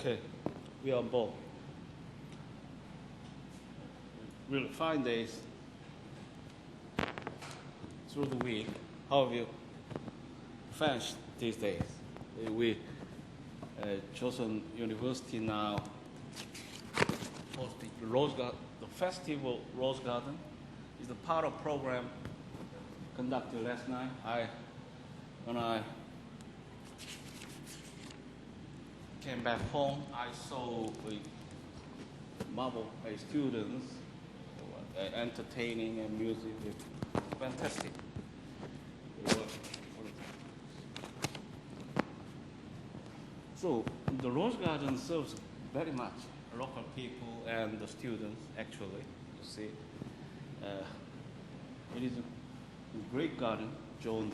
Okay, we are both. Really 5 days through the week. How have you finished these days? We chosen university now hosting the festival Rose Garden is a part of program conducted last night. When I came back home, I saw my students entertaining and music. It's fantastic. So the Rose Garden serves very much local people and the students, actually. You see, it is a great garden, drawn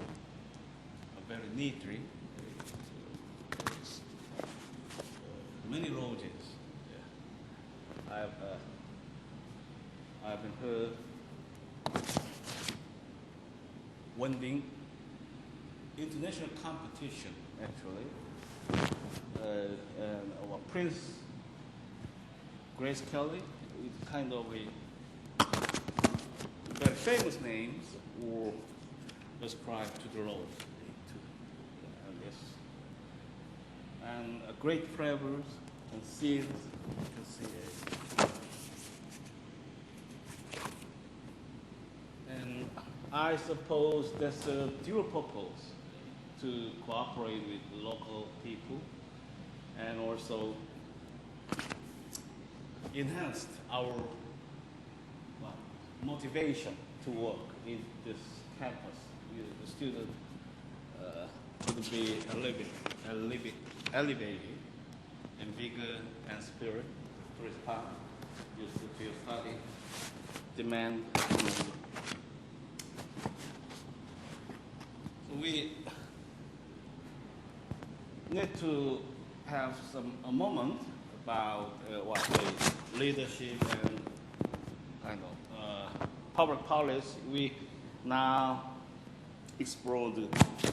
very neatly. Many roses. Yeah. I've been heard winning international competition, actually. And our Prince Grace Kelly is kind of a very famous names were ascribed to the rose. And great flavors and seeds, you can see it. And I suppose there's a dual purpose to cooperate with local people and also enhanced our motivation to work in this campus. The student should be elevated in vigor and spirit to respond to your study demand. So we need to have a moment about what the leadership and kind of public policy. We now explore the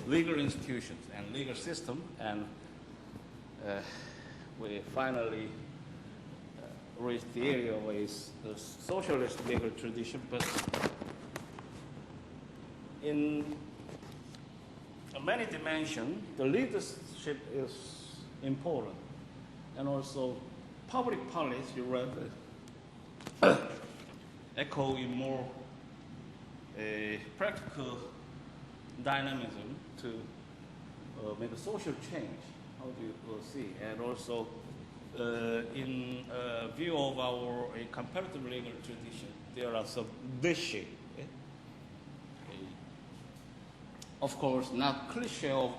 legal institutions and legal system, and we finally reached the area where it's the socialist legal tradition, but in many dimensions, the leadership is important, and also public policy rather echo in more practical dynamism to make a social change. How do you see? And also, in view of our comparative legal tradition, there are some niche. Of course, not cliche of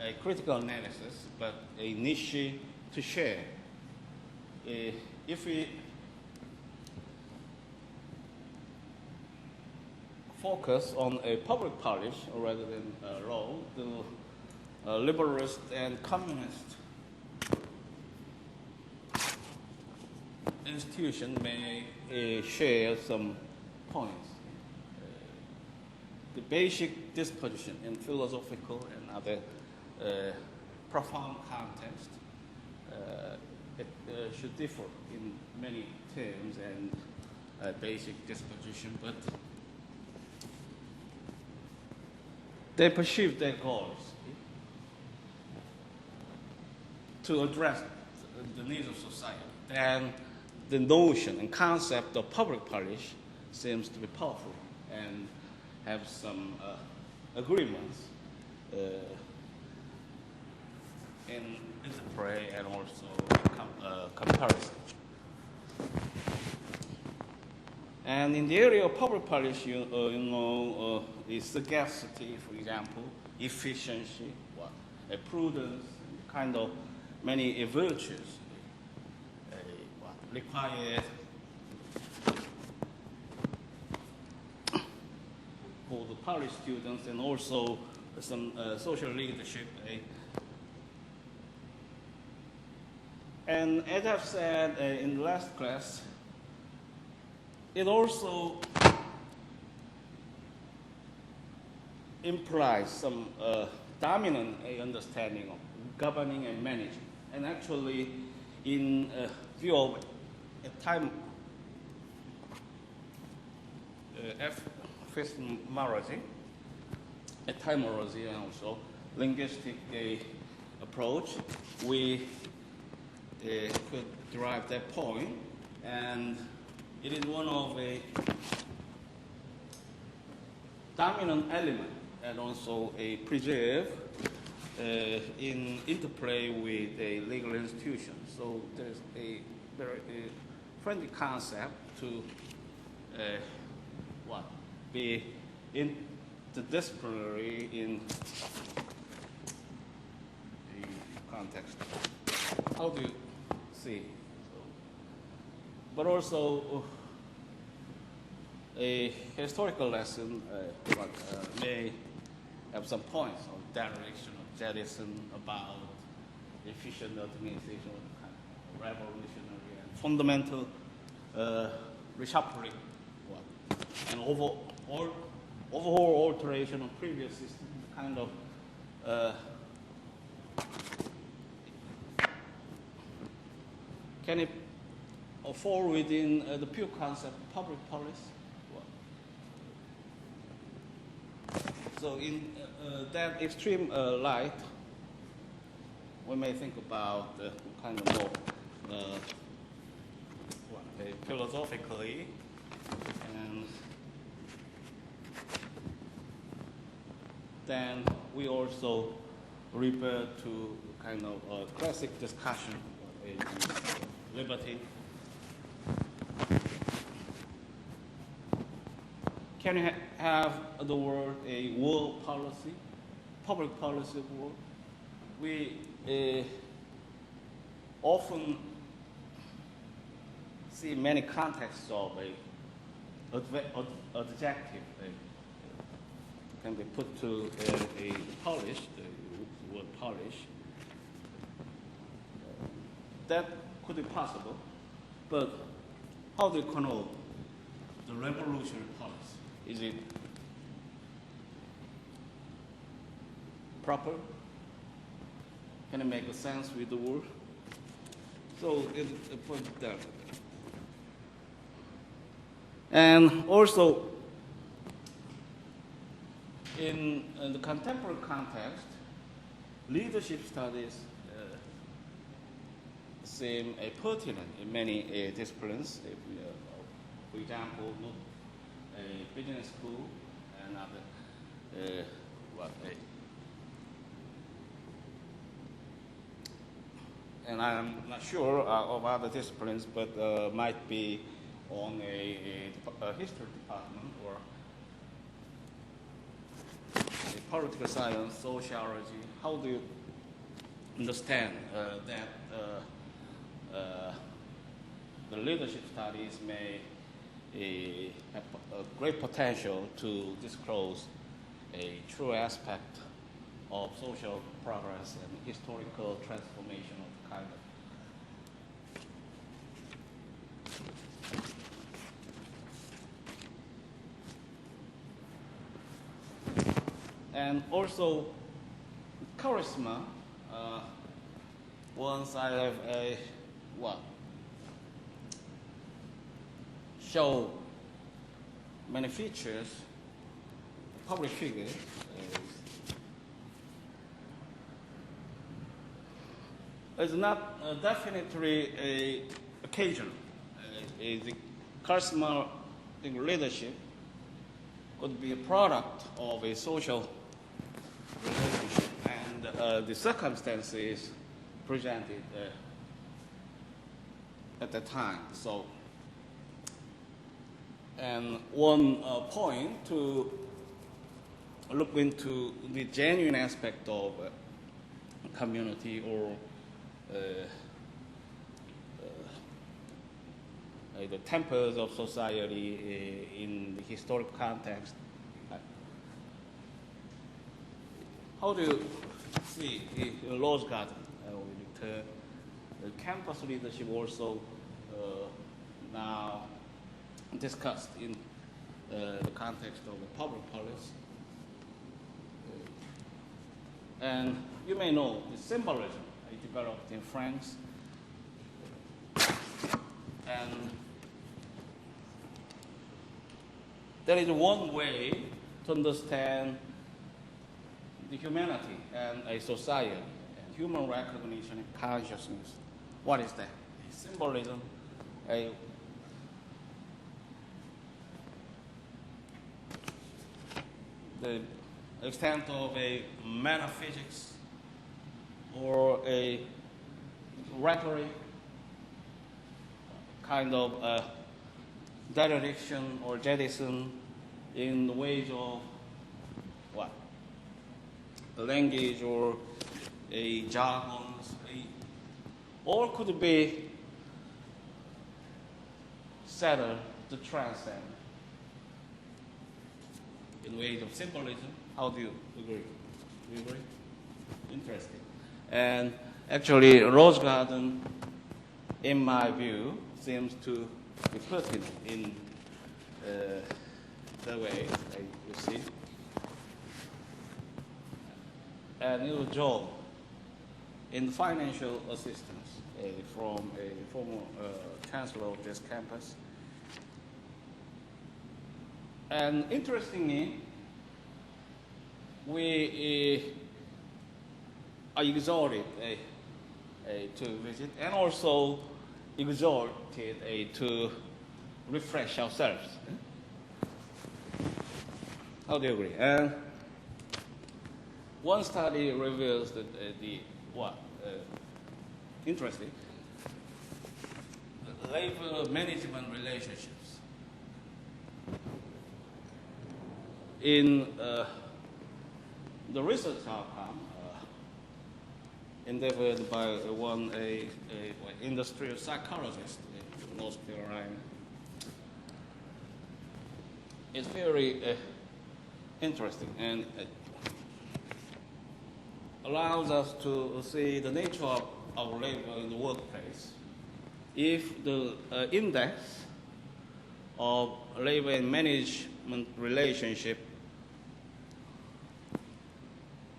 a critical analysis, but a niche to share. If we focus on a public policy rather than law, the liberalist and communist institution may share some points. The basic disposition in philosophical and other profound context, it should differ in many terms and basic disposition, but they perceive their goals to address the needs of society. And the notion and concept of public policy seems to be powerful and have some agreements in interplay and also comparison. And in the area of public policy, the sagacity, for example, efficiency, prudence, kind of many virtues required for the policy students, and also some social leadership. And as I've said in the last class, it also implies some dominant understanding of governing and managing. And actually, in view of epistemology, etymology, and also linguistic approach, we could derive that point, and it is one of a dominant element and also a preserve in interplay with a legal institution. So there's a very friendly concept to be interdisciplinary in the context. How do you see? But also a historical lesson may have some points of direction of jettison about efficient organization, kind of revolutionary and fundamental reshuffling, and overhaul alteration of previous system, kind of can it fall within the pure concept of public policy? So in that extreme light, we may think about kind of more philosophically, and then we also refer to kind of a classic discussion of liberty. Can you have the word a world policy, public policy world? We often see many contexts of a adjective can be put to a polish, the word polish. That could be possible, but how do you connote the revolutionary policy? Is it proper? Can it make a sense with the word? So it's a point there. And also, in the contemporary context, leadership studies seem pertinent in many disciplines. If we, for example, look a business school and other and I'm not sure of other disciplines, but might be on a history department or a political science, sociology. How do you understand that the leadership studies may have a great potential to disclose a true aspect of social progress and historical transformation of the kind of. And also, charisma, once I have show many features, public figures, is not definitely a occasional. The charisma leadership could be a product of a social relationship, and the circumstances presented at the time. So, and one point to look into the genuine aspect of community or the tempers of society in the historic context. How do you see in Rose Garden? The campus leadership also now discussed in the context of the public policy. And you may know the symbolism developed in France. And there is one way to understand the humanity and a society, and human recognition and consciousness. What is that? A symbolism, the extent of a metaphysics or a rhetoric, kind of dereliction or jettison in the ways of what? A language or a jargons, or could be settled to transcend in ways of symbolism. How do you agree? Do you agree? Interesting. And actually, Rose Garden, in my view, seems to be pertinent in the way you see. And it was Joel in financial assistance from a former chancellor of this campus. And interestingly, we are exhorted to visit and also exhorted to refresh ourselves. How do you agree? And one study reveals that interesting, labor management relationships in the research outcome endeavored by one industrial psychologist in North Carolina. It's very interesting and allows us to see the nature of labor in the workplace. If the index of labor and management relationship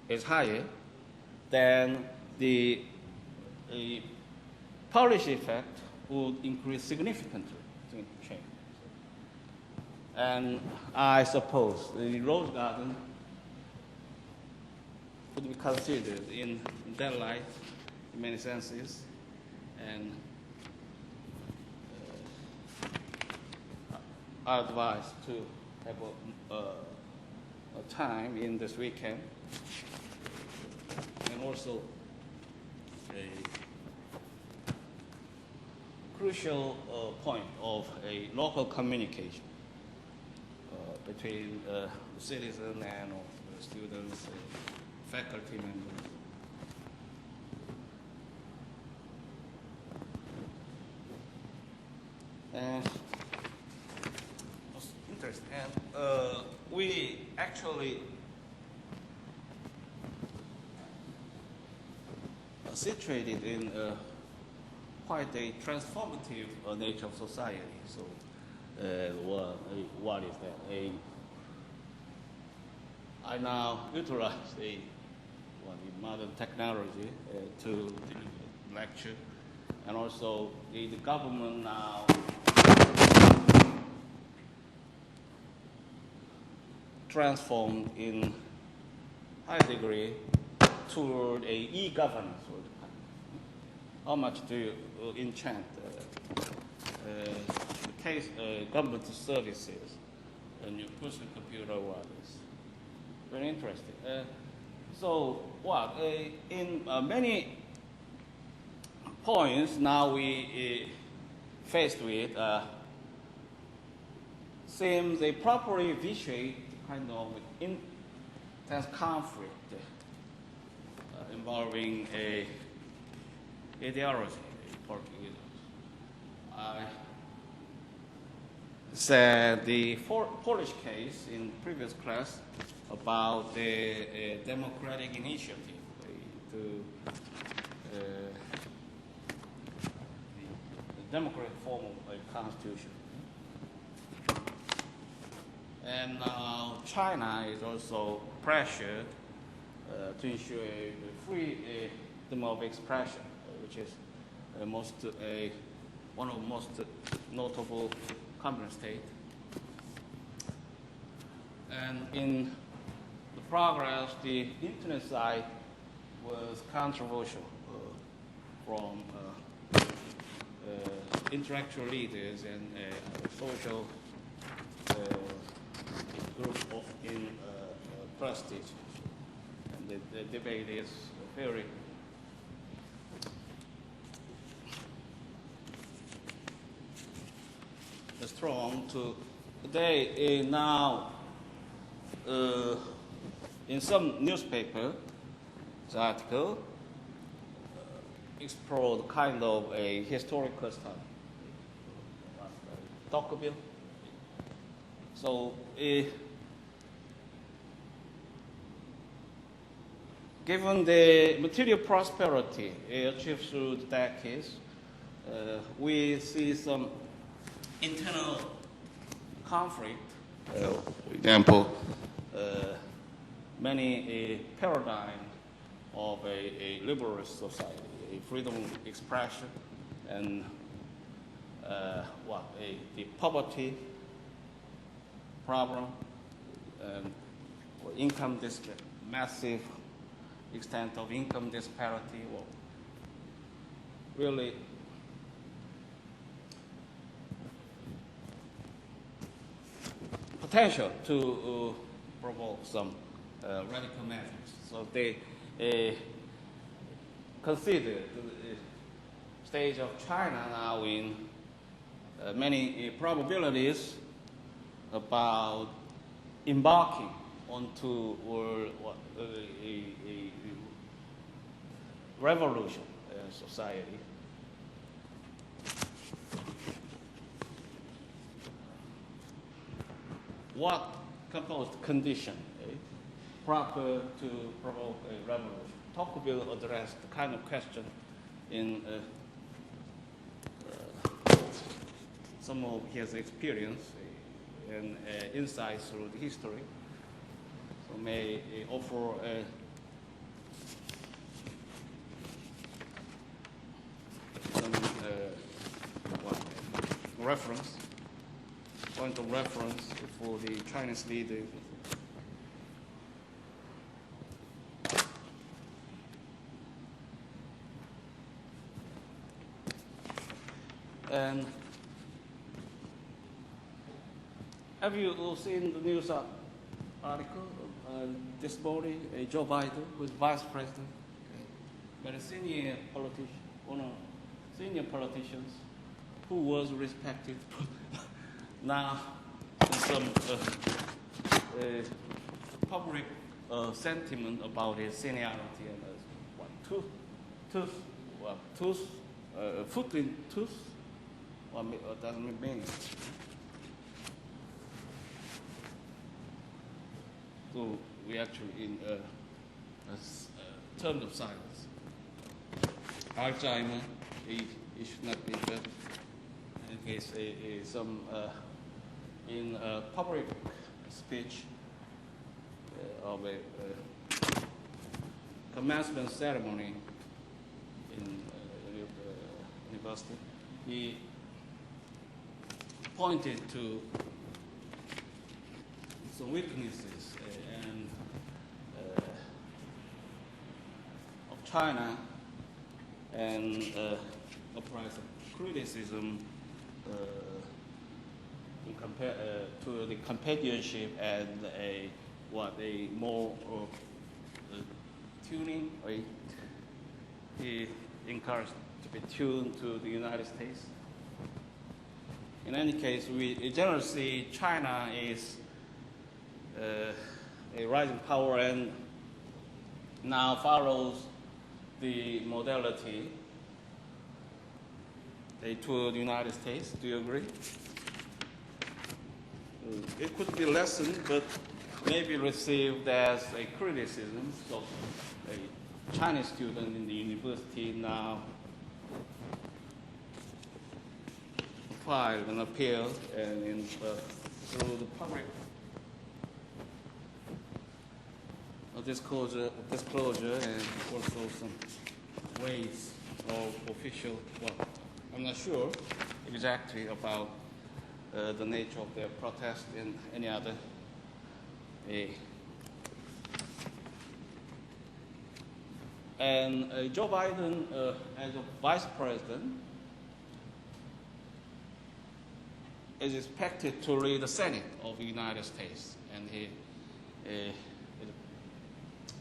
is higher, then the policy effect would increase significantly. And I suppose the Rose Garden would be considered in that light in many senses. And I advise to have a time in this weekend, and also a crucial point of a local communication between the citizen and the students, faculty members. And it's interesting. And we actually situated in quite a transformative nature of society. So, what is that? I now utilize the modern technology to lecture, and also the government now transformed in high degree toward a e-governance. How much do you enchant the case government services and your personal computer wireless? Very interesting. So in many points now we faced with seems they properly visuate kind of intense conflict involving a ideology. I said the Polish case in previous class about the democratic initiative to the democratic form of a constitution. And now China is also pressured to ensure a free freedom of expression, which is one of the most notable communist states. And in the progress, the internet site was controversial from intellectual leaders and social group in prestige. And the debate is very strong. Today, now, in some newspaper, the article explored kind of a historical study, Tocqueville. So, given the material prosperity achieved through the decades, we see some internal conflict. For example, many paradigm of a liberalist society, a freedom of expression, and the poverty problem, and income disparity, massive extent of income disparity, really potential to provoke some radical measures. So they consider the stage of China now in many probabilities about embarking onto a revolution society. What composed condition proper to provoke a revolution? Tocqueville addressed the kind of question in some of his experience and insights through the history. So may offer some point of reference for the Chinese leaders. And have you seen the news article this morning? Joe Biden was vice president, but a senior politician, one of senior politicians who was respected, now some public sentiment about his seniority and foot in tooth. What does it mean? So we actually in terms of science, Alzheimer, it should not be that. In case some in a public speech of a commencement ceremony in university, he pointed to some weaknesses of China and applied some criticism to the companionship and a more tuning. He encouraged to be tuned to the United States. In any case, we generally see China is a rising power and now follows the modality to the United States. Do you agree? It could be lessened, but maybe received as a criticism. So a Chinese student in the university now filed an appeal and through the public disclosure and also some ways of official, well, I'm not sure exactly about the nature of their protest and any other. And Joe Biden, as a vice president, is expected to lead the Senate of the United States, and he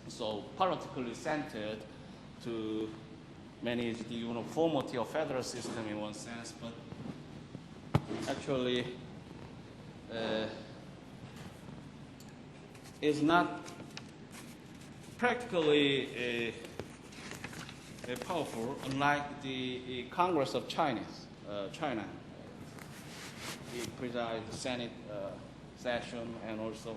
so politically centered to manage the uniformity of federal system in one sense, but actually is not practically powerful, unlike the Congress of China. He presides the Senate session and also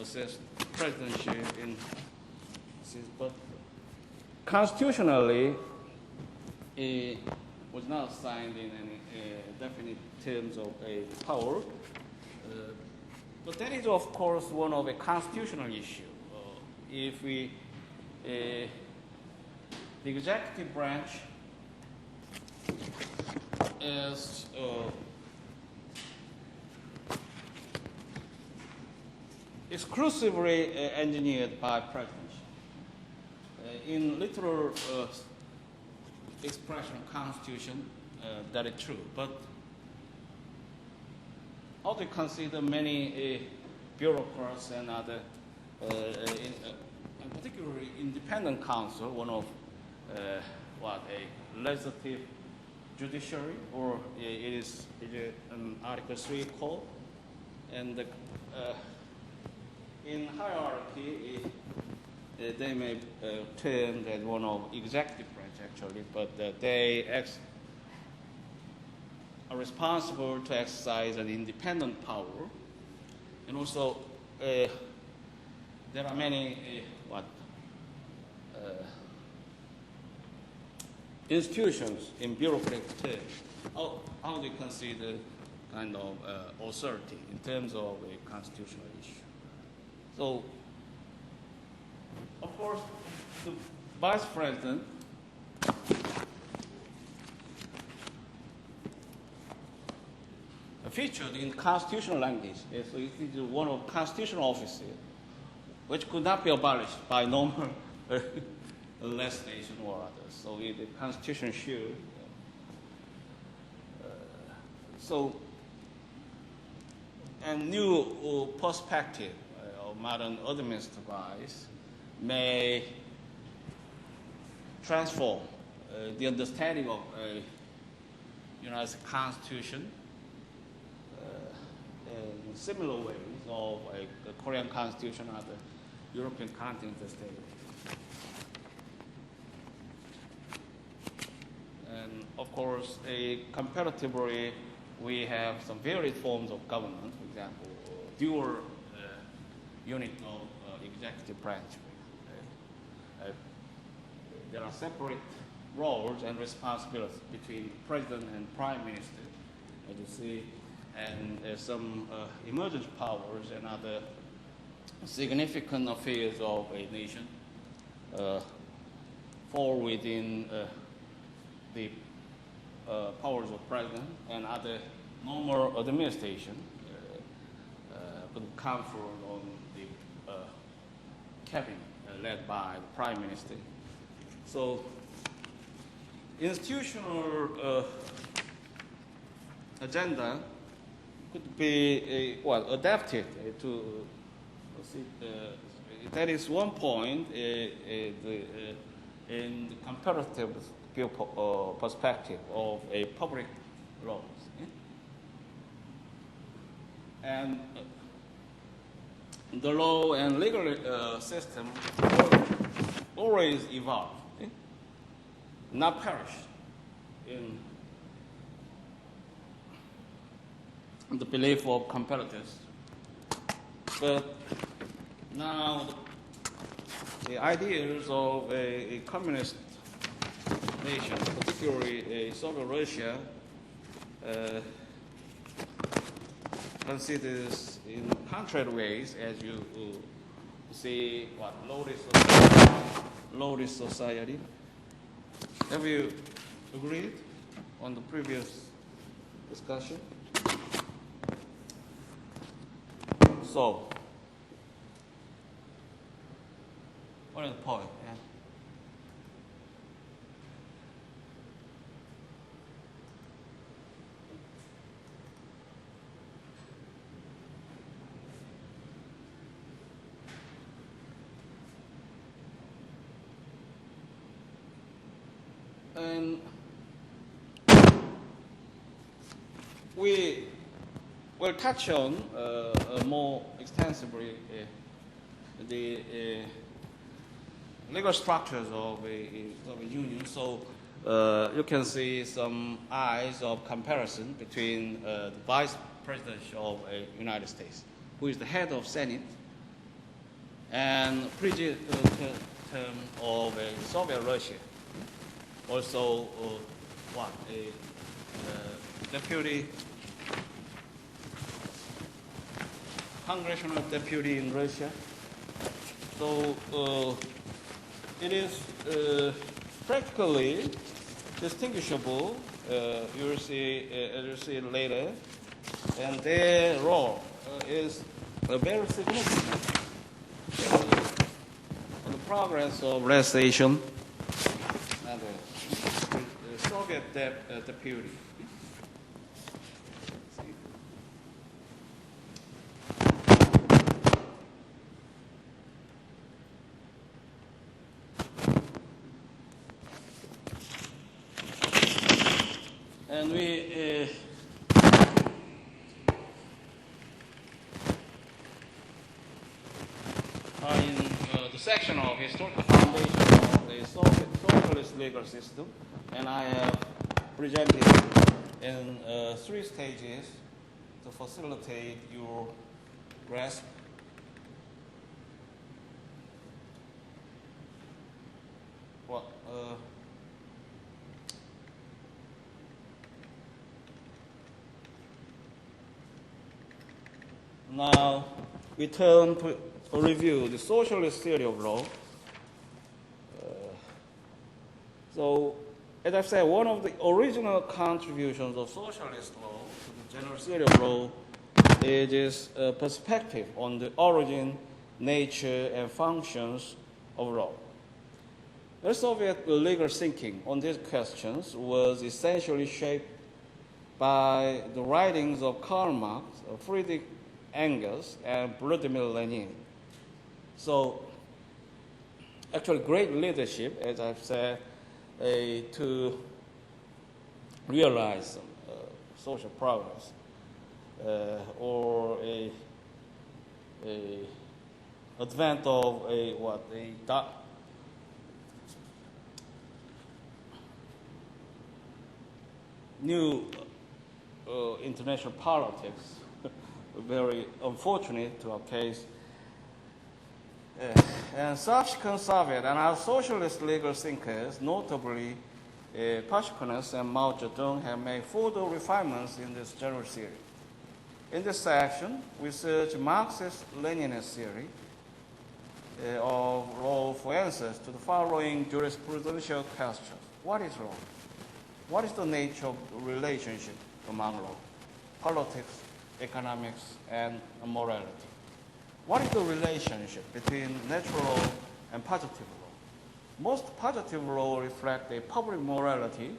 assist presidency in. But constitutionally, it was not assigned in any definite terms of a power. But that is, of course, one of a constitutional issue. If we, the executive branch is exclusively engineered by presidency. In literal expression of Constitution, that is true. But how to consider many bureaucrats and other, and particularly independent counsel, one of a legislative judiciary, or it is an Article 3 call, and in hierarchy, they may term as one of executive branch actually, but they are responsible to exercise an independent power, and also there are many institutions in bureaucratic terms. How do you consider kind of authority in terms of a constitutional issue? So, of course, the vice president featured in constitutional language. It is one of constitutional offices which could not be abolished by normal legislation or others. So the Constitution should. And new perspective of modern administrative wise may transform the understanding of a United States Constitution in similar ways of the Korean Constitution or the European continental state. And of course, comparatively, we have some varied forms of government. For example, dual unit of executive branch. There are separate roles and responsibilities between president and prime minister, as you see, and some emergent powers and other significant affairs of a nation fall within the powers of president, and other normal administration could confer on the cabinet led by the prime minister. So institutional agenda could be adapted to that is one point in the comparative perspective of a public laws. And the law and legal system always evolve, not perish in the belief of competitors. But now the ideas of a communist nation, particularly Soviet Russia, considers in lawless society. Have you agreed on the previous discussion? So, what is the point? Yeah. And we will touch on more extensively the legal structures of a union. So you can see some eyes of comparison between the Vice President of the United States, who is the head of Senate, and President of Soviet Russia. Also, a deputy, congressional deputy in Russia. So it is practically distinguishable. You'll see later, and their role is very significant in the progress of relaxation and the Soviet deputy. And we are in the section of historical foundation of the socialist legal system, and I have presented in 3 stages to facilitate your grasp. Now we turn to review the socialist theory of law. So, as I've said, one of the original contributions of socialist law to the general theory of law is its perspective on the origin, nature, and functions of law. The Soviet legal thinking on these questions was essentially shaped by the writings of Karl Marx, Friedrich Engels, and Vladimir Lenin. So, actually, great leadership, as I've said, to realize social progress, or a advent of new international politics. Very unfortunate to our case. And subsequent Soviet and our socialist legal thinkers, notably Pashkunas and Mao Zedong, have made further refinements in this general theory. In this section, we search Marxist-Leninist theory of law for answers to the following jurisprudential questions. What is law? What is the nature of the relationship among law, politics, economics, and morality? What is the relationship between natural law and positive law? Most positive law reflect a public morality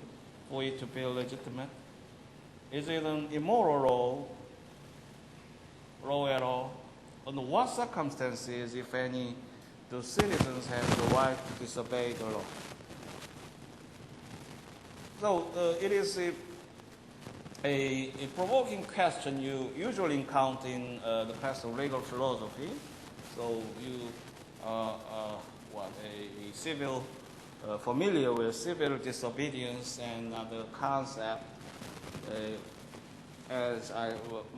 for it to be legitimate. Is it an immoral law at all? Under what circumstances, if any, do citizens have the right to disobey the law? So it is a provoking question you usually encounter in the class of legal philosophy. So you are a civil, familiar with civil disobedience and other concept, as I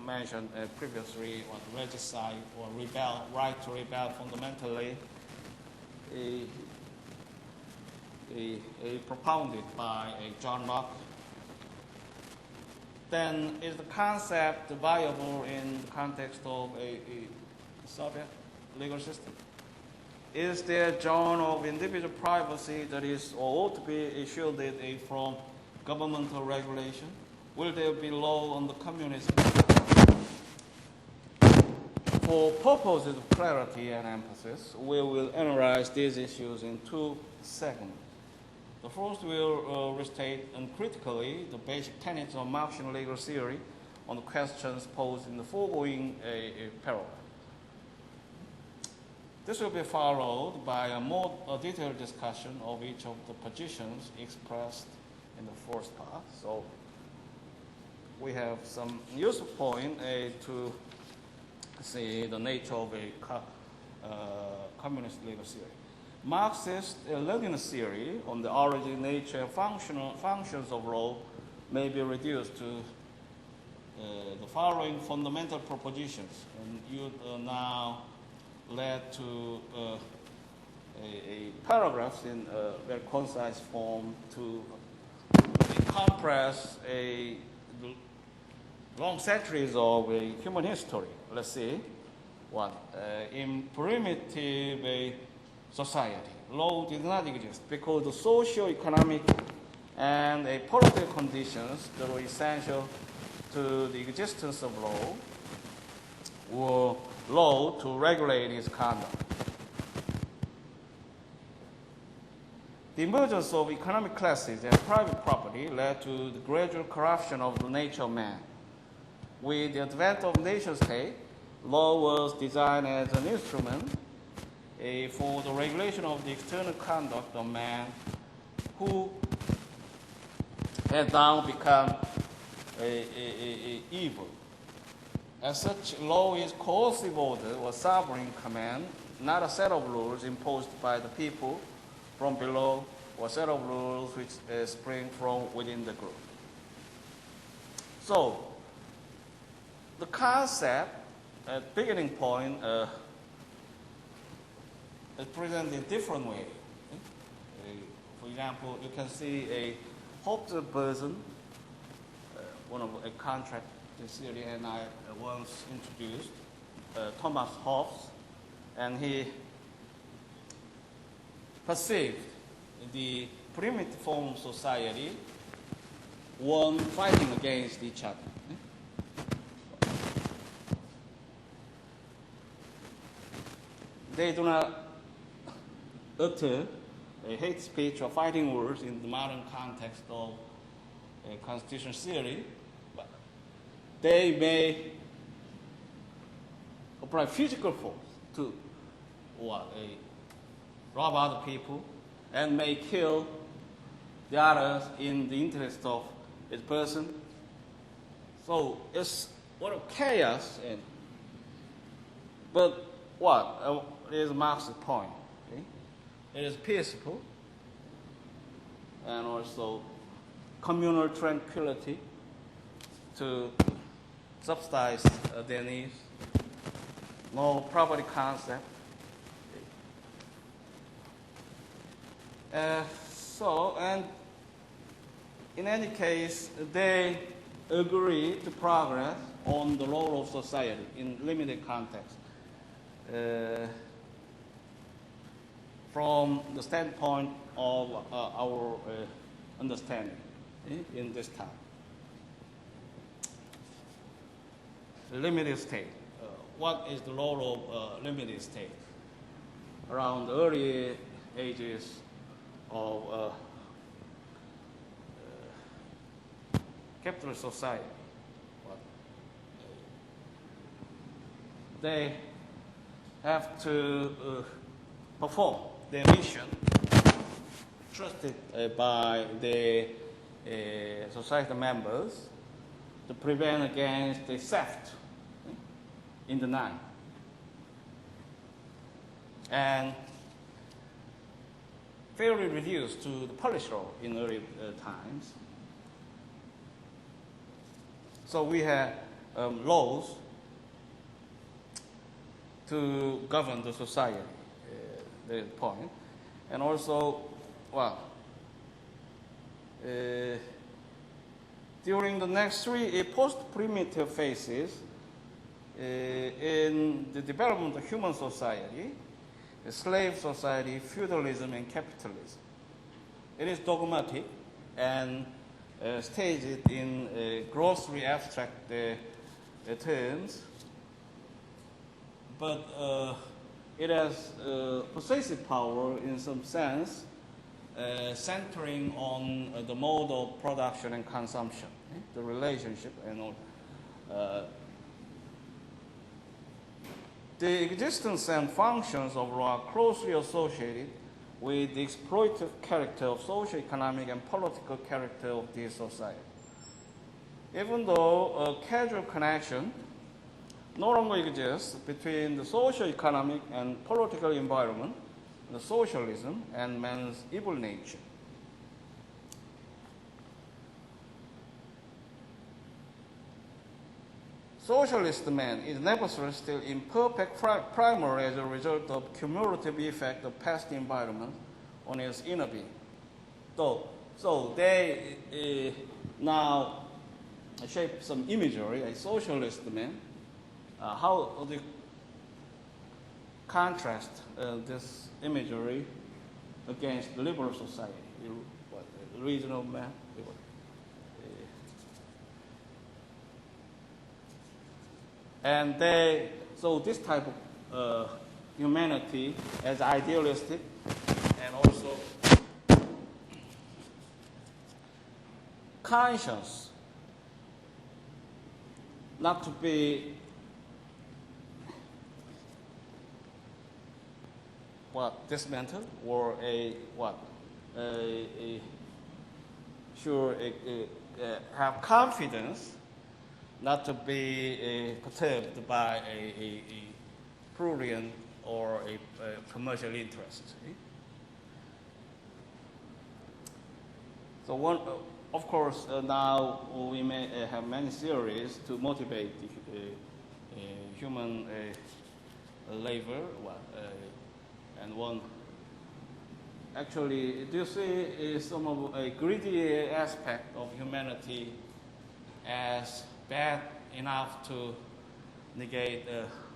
mentioned previously, regicide or rebel, right to rebel fundamentally, propounded by John Locke. Then is the concept viable in the context of a Soviet legal system? is there a zone of individual privacy that is or ought to be shielded from governmental regulation? Will there be law on the communism? For purposes of clarity and emphasis, we will analyze these issues in two segments. The first will restate uncritically the basic tenets of Marxian legal theory on the questions posed in the foregoing paragraph. This will be followed by a more detailed discussion of each of the positions expressed in the first part. So we have some useful point to see the nature of a communist legal theory. Marxist Leninist theory on the origin, nature, and functions of law may be reduced to the following fundamental propositions, and you now led to a paragraph in a very concise form to compress a long centuries of a human history. Let's see. One, in primitive society, law did not exist because the socio-economic and political conditions that were essential to the existence of law were law to regulate its conduct. The emergence of economic classes and private property led to the gradual corruption of the nature of man. With the advent of nation-state, law was designed as an instrument for the regulation of the external conduct of man, who had now become evil. As such, law is coercive order or sovereign command, not a set of rules imposed by the people from below, or a set of rules which spring from within the group. So, the concept at beginning point is presented in different ways. For example, you can see a hopeless person, one of a contract theory, and I once introduced Thomas Hobbes, and he perceived the primitive form of society one fighting against each other. They do not utter a hate speech or fighting words in the modern context of a constitutional theory, but they may apply physical force to rob other people and may kill the others in the interest of its person. So it's what of chaos, but what is Marx's point? Okay? It is peaceful and also communal tranquility to subsidize their needs, no property concept. And in any case, they agree to progress on the role of society in limited context. From the standpoint of our understanding in this time. Limited state. What is the role of limited state? Around the early ages of capitalist society, they have to perform their mission trusted by the society members to prevent against the theft in the night. And fairly reduced to the Polish law in early times. So we had laws to govern the society, the point. And also, during the next three post-primitive phases in the development of human society, slave society, feudalism, and capitalism. It is dogmatic and stated in grossly abstract terms, but it has possessive power in some sense, centering on the mode of production and consumption, the relationship and all. The existence and functions of law are closely associated with the exploitative character of social, economic, and political character of this society. Even though a causal connection no longer exists between the social, economic, and political environment, the socialism, and man's evil nature. Socialist man is nevertheless still imperfect primarily as a result of cumulative effect of past environment on his inner being. So they now shape some imagery, a socialist man. How do you contrast this imagery against the liberal society, the regional man? And so this type of humanity as idealistic and also conscious, not to be dismantled or have confidence, not to be perturbed by a prurient or a commercial interest. So of course, now we may have many theories to motivate the human labor, and one actually, do you see some of a greedy aspect of humanity as bad enough to negate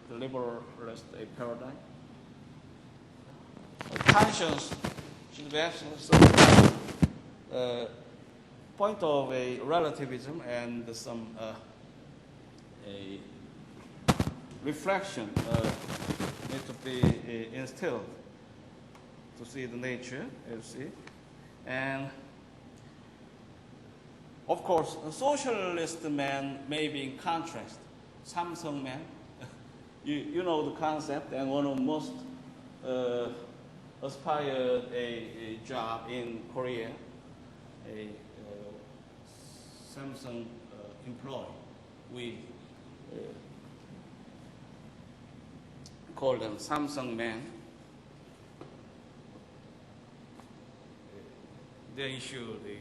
the liberalist paradigm? Conscience should be some point of a relativism and some a reflection need to be instilled to see the nature, you see. And of course, a socialist man may be in contrast. Samsung man, you know the concept, and one of the most aspired a job in Korea, a Samsung employee. We call them Samsung men. They issue the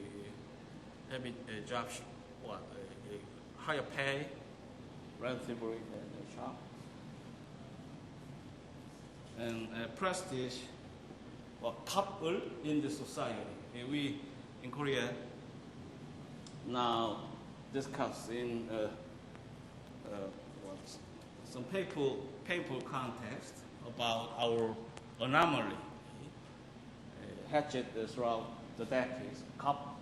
heavy job, a higher pay, relatively sharp, and prestige, top in the society. We in Korea now discuss in some painful context about our anomaly, hatchet throughout the decades, couple.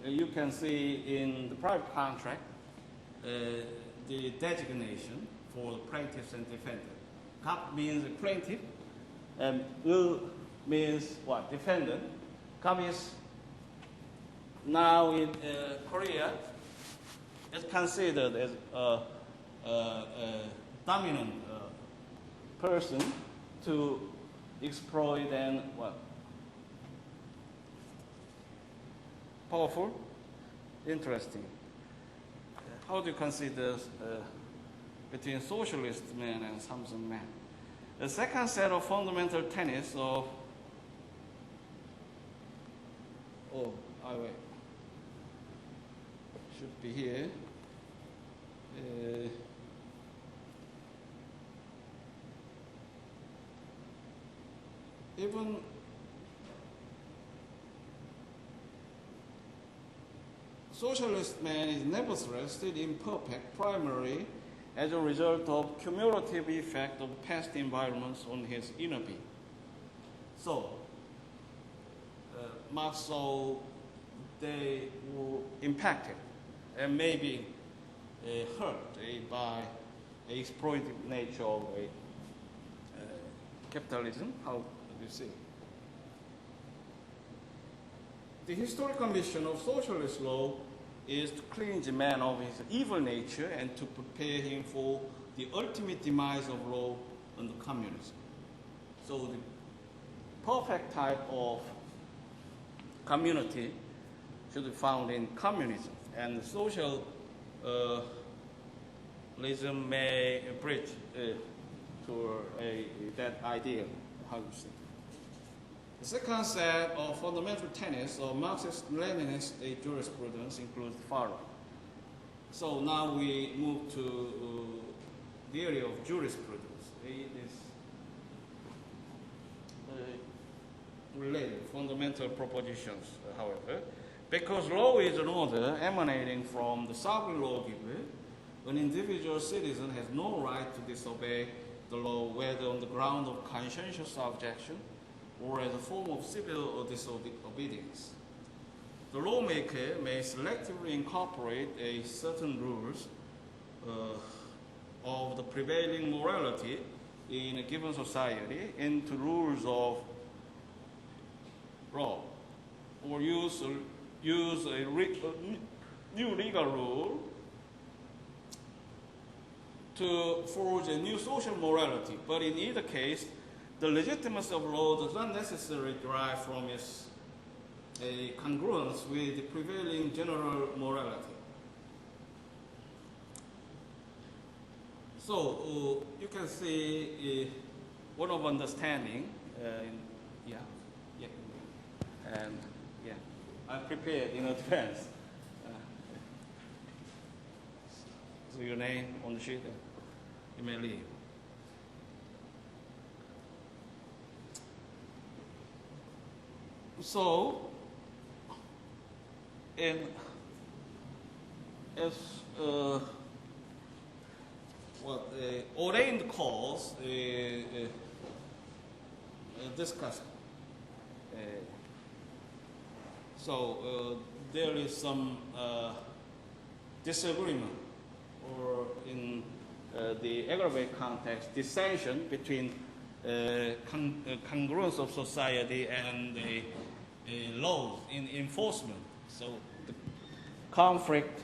You can see in the private contract the designation for plaintiffs and defendants. Kap means plaintiff, and means what? Defendant. Kap is now in Korea is considered as a dominant person to exploit and what? Powerful, interesting. How do you consider between socialist man and Samsung man? The second set of fundamental tenets of should be here. Even socialist man is nevertheless still imperfect primarily as a result of cumulative effect of past environments on his inner being. So, so they were impacted and maybe hurt by the exploitative nature of capitalism. How do you see? The historical mission of socialist law is to cleanse man of his evil nature and to prepare him for the ultimate demise of law under communism. So the perfect type of community should be found in communism, and socialism may bridge to that ideal. How do you see? The second set of fundamental tenets of Marxist-Leninist jurisprudence includes the following. So now we move to the area of jurisprudence. It is related fundamental propositions, however. Because law is an order emanating from the sovereign lawgiver, an individual citizen has no right to disobey the law, whether on the ground of conscientious objection or as a form of civil or disobedience. The lawmaker may selectively incorporate certain rules of the prevailing morality in a given society into rules of law, or use a new legal rule to forge a new social morality. But in either case, the legitimacy of law does not necessarily derive from its congruence with the prevailing general morality. So you can see one of understanding, and I prepared in advance. So your name on the sheet, you may leave. So, as ordained cause discussed. So there is some disagreement, or in the aggregate context, dissension between congruence of society and the laws in enforcement. So the conflict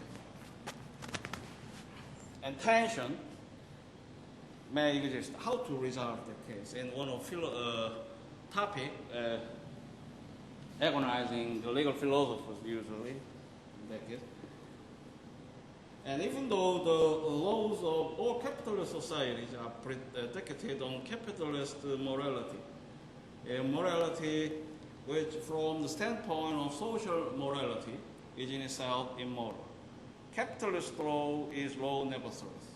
and tension may exist. How to resolve the case? And one of topic agonizing the legal philosophers usually in that case. And even though the laws of all capitalist societies are predicated on capitalist morality, a morality which from the standpoint of social morality is in itself immoral. Capitalist law is law nevertheless.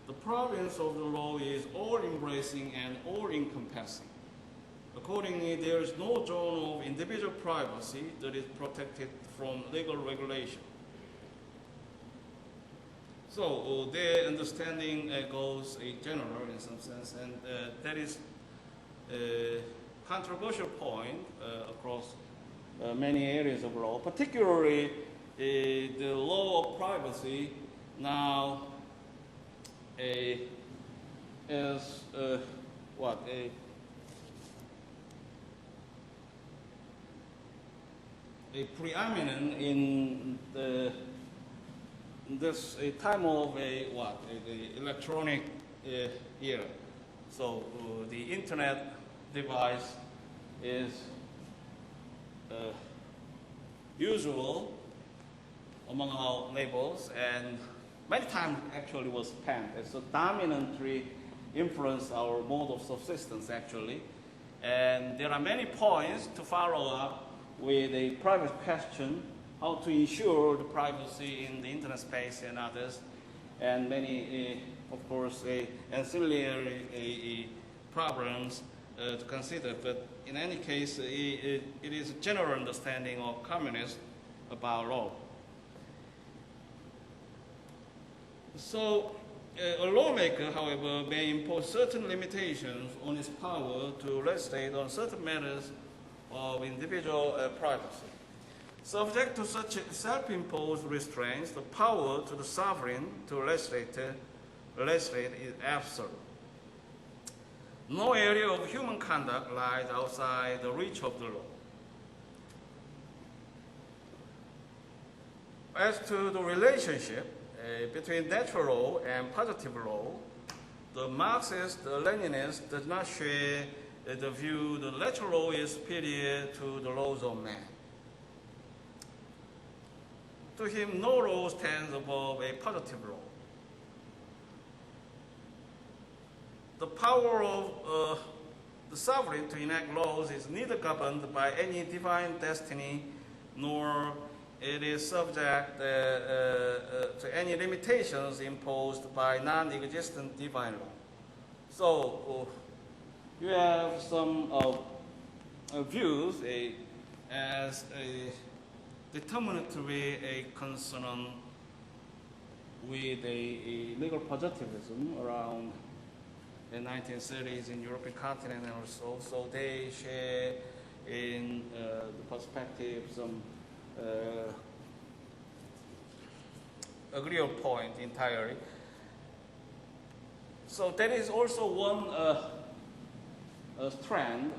The province of the law is all-embracing and all-encompassing. Accordingly, there is no zone of individual privacy that is protected from legal regulation. So their understanding goes general in some sense, and that is a controversial point across many areas of law, particularly the law of privacy now is a preeminent in this time of the electronic era. So the internet device is usual among our neighbors, and many times actually was spent as a dominantly influence our mode of subsistence actually. And there are many points to follow up with a private question, how to ensure the privacy in the internet space and others, and many, of course, ancillary problems to consider. But in any case, it is a general understanding of communists about law. So A lawmaker, however, may impose certain limitations on its power to legislate on certain matters of individual privacy. Subject to such self-imposed restraints, the power to the sovereign to legislate is absolute. No area of human conduct lies outside the reach of the law. As to the relationship between natural law and positive law, the Marxist-Leninist does not share the view that natural law is superior to the laws of man. To him, no law stands above a positive law. The power of the sovereign to enact laws is neither governed by any divine destiny nor it is subject to any limitations imposed by non-existent divine law. So you have some views as a determinatory a concern with a legal positivism around the 1930s in European continent and also. So they share in the perspective some agreeable point entirely. So there is also one strand,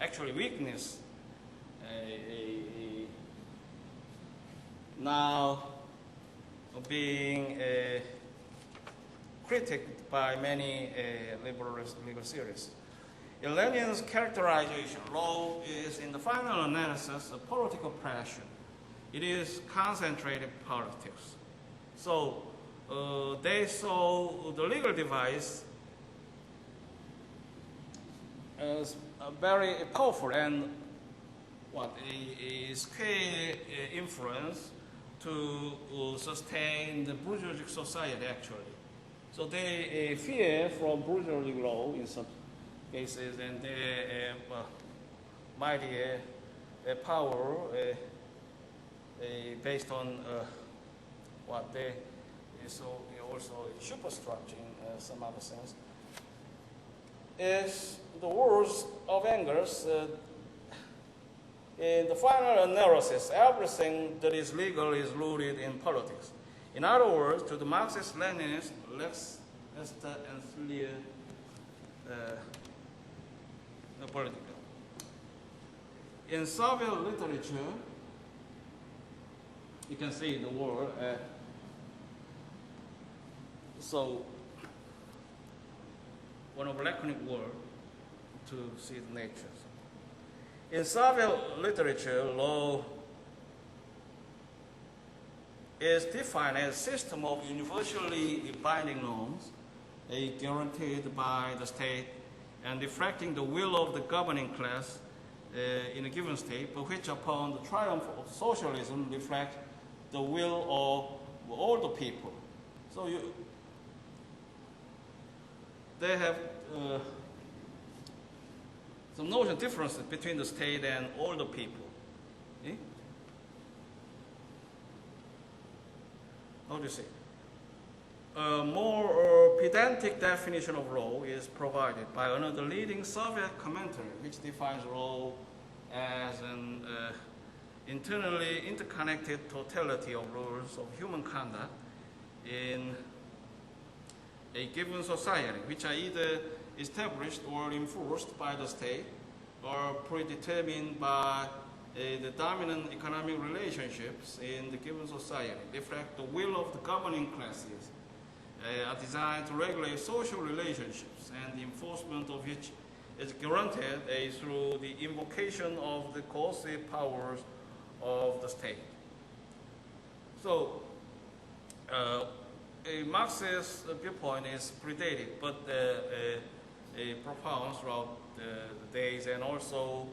actually weakness, now being critiqued by many liberal legal theorists. In Lenin's characterization, law is, in the final analysis, a political pressure. It is concentrated politics. So they saw the legal device as a very powerful and a scale influence to sustain the bourgeoisie society, actually. So they fear from bourgeoisie law in some cases, and they mighty power based on what they so also superstructure in some other sense is the words of Engels. In the final analysis, everything that is legal is rooted in politics. In other words, to the Marxist-Leninist, lex est ancilla political. In Soviet literature, you can see the word. So, one of laconic word to see the nature. In Soviet literature, law is defined as a system of universally binding norms, guaranteed by the state and reflecting the will of the governing class in a given state, but which upon the triumph of socialism reflect the will of all the people. So they have some notion differences between the state and all the people. Eh? How do you say? A more pedantic definition of law is provided by another leading Soviet commentary, which defines law as an internally interconnected totality of rules of human conduct in a given society, which are either established or enforced by the state or predetermined by the dominant economic relationships in the given society, reflect the will of the governing classes, are designed to regulate social relationships and the enforcement of which is guaranteed through the invocation of the coercive powers of the state. So, a Marxist viewpoint is predated, but profound throughout the days, and also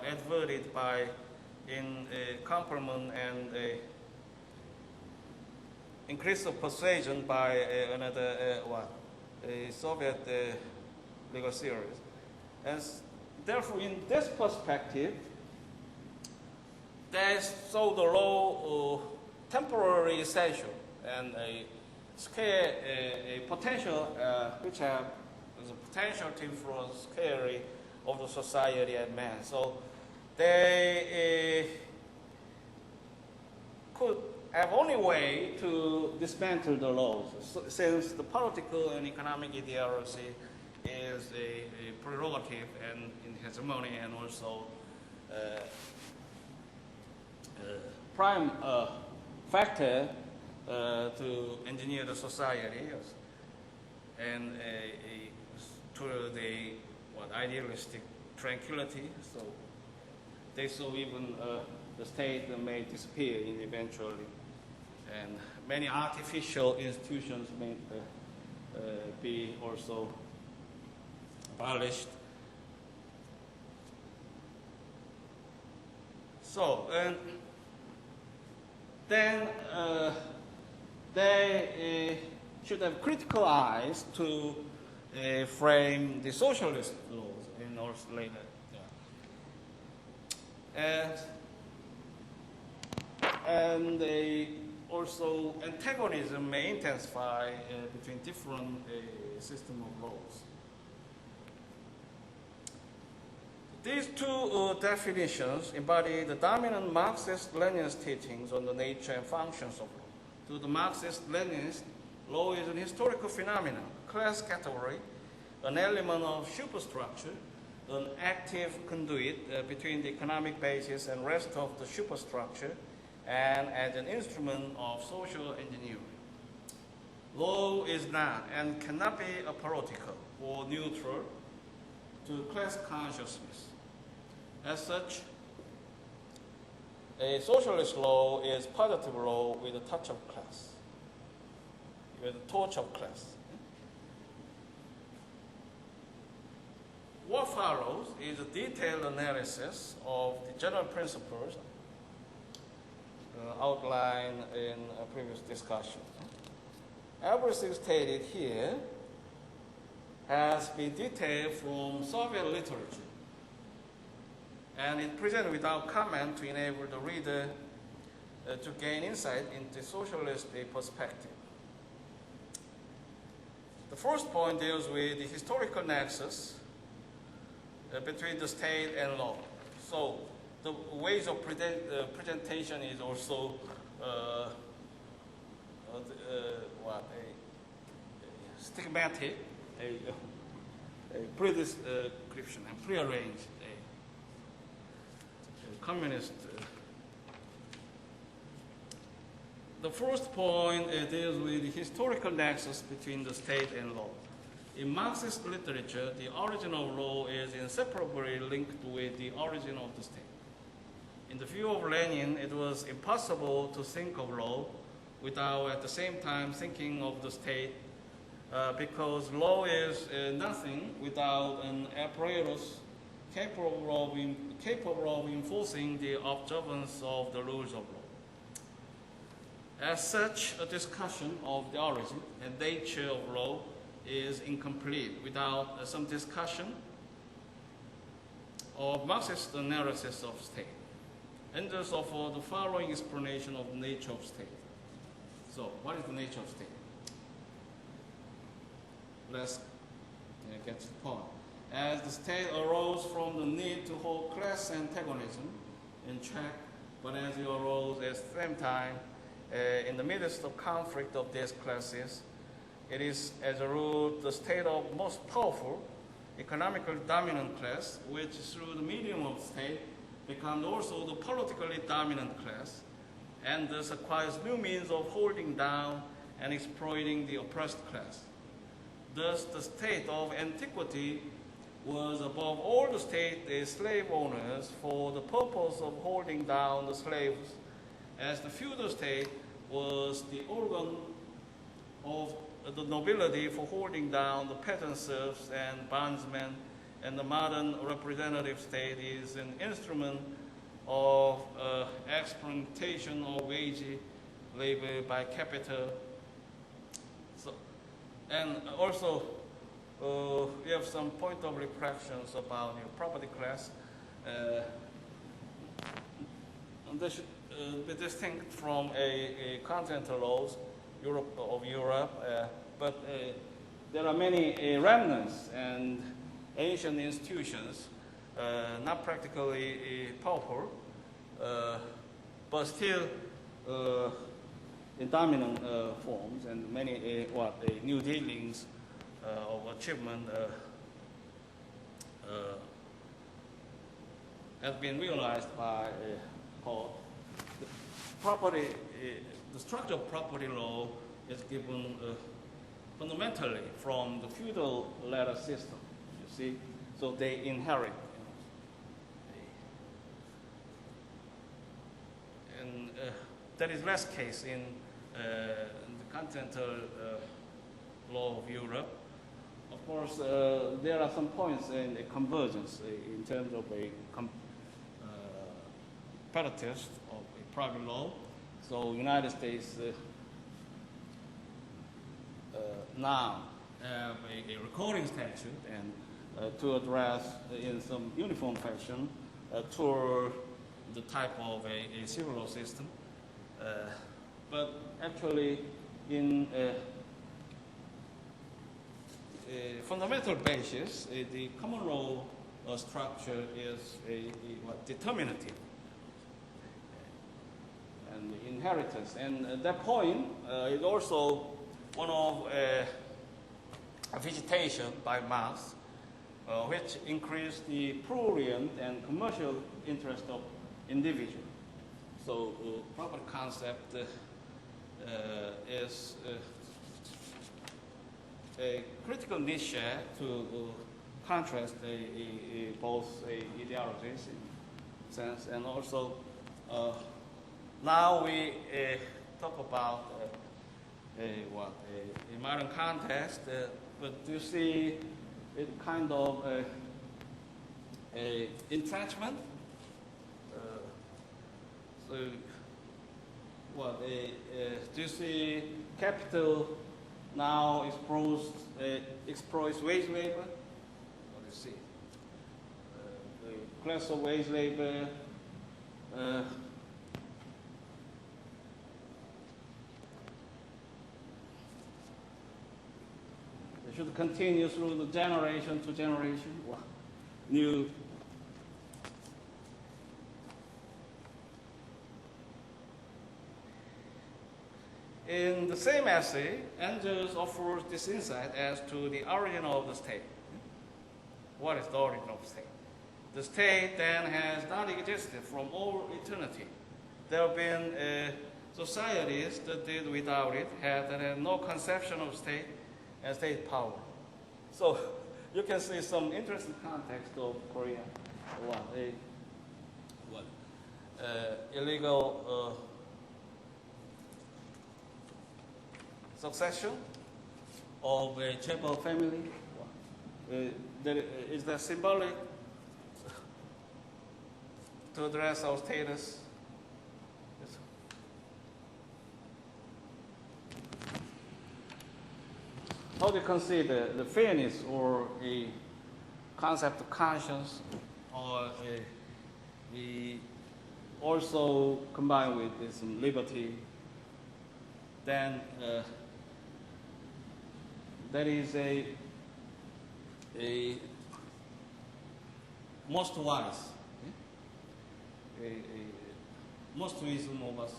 adverted by in complement and increase of persuasion by another a Soviet legal theorist. And therefore, in this perspective, so the law temporary essential and a scale, a potential which have the potential to influence scale of the society and man. So they could have only way to dismantle the laws, so, since the political and economic ideology is a prerogative and in hegemony and also prime factor to engineer the society and to the idealistic tranquility. So they saw even the state may disappear eventually, and many artificial institutions may be also abolished. So, and then they should have critical eyes to frame the socialist laws in also later. And also antagonism may intensify between different system of laws. These two definitions embody the dominant Marxist-Leninist teachings on the nature and functions of law. To the Marxist-Leninist, law is an historical phenomenon, class category, an element of superstructure, an active conduit between the economic basis and rest of the superstructure, and as an instrument of social engineering. Law is not and cannot be apolitical or neutral to class consciousness. As such, a socialist law is positive law with a touch of class, with a torch of class. What follows is a detailed analysis of the general principles outlined in a previous discussion. Everything stated here has been detailed from Soviet literature, and it presented without comment to enable the reader to gain insight into socialist perspective. The first point deals with the historical nexus between the state and law. So the ways of presentation is also schematic, a pre-description and prearranged communist. The first point deals with the historical nexus between the state and law. In Marxist literature, the origin of law is inseparably linked with the origin of the state. In the view of Lenin, it was impossible to think of law without at the same time thinking of the state, because law is nothing without an apparatus capable of enforcing the observance of the rules of law. As such, a discussion of the origin and nature of law is incomplete without some discussion of Marxist analysis of state. And thus offer the following explanation of the nature of state. So, what is the nature of state? Let's get to the point. As the state arose from the need to hold class antagonism in check, but as it arose at the same time in the midst of conflict of these classes, it is, as a rule, the state of most powerful, economically dominant class, which through the medium of state becomes also the politically dominant class, and thus acquires new means of holding down and exploiting the oppressed class. Thus, the state of antiquity was above all the state the slave owners for the purpose of holding down the slaves, as the feudal state was the organ of the nobility for holding down the peasant serfs and bondsmen, and the modern representative state is an instrument of exploitation of wage labor by capital. So, and also, we have some point of reflections about property class. They should be distinct from a continental laws of Europe, but there are many remnants and ancient institutions, not practically pauper, but still in dominant forms, and many new dealings of achievement has been realized by court. The property, the structure of property law is given fundamentally from the feudal letter system. You see, so they inherit. And that is less case in the continental law of Europe. Of course, there are some points in a convergence in terms of a competitiveness of a private law. So, United States now have a recording statute and to address in some uniform fashion toward the type of a civil law system. But actually, in a fundamental basis, the common law structure is determinative and inheritance. And at that point is also one of vegetation by mass, which increase the prurient and commercial interest of individual. So proper concept is a critical niche to contrast both ideologies in sense, and also now we talk about a modern context, but you see it kind of a entrenchment. So do you see capital now exploits wage labor? What do you see? The class of wage labor they should continue through the generation to generation. New in the same essay, Engels offers this insight as to the origin of the state. What is the origin of the state? The state then has not existed from all eternity. There have been societies that did without it, that had no conception of state and state power. So you can see some interesting context of Korea. Illegal succession of a Chaebol family. Is that symbolic to address our status? Yes. How do you consider the fairness or a concept of conscience, or we also combined with some liberty? Then that is a most wise, most wisdom of us.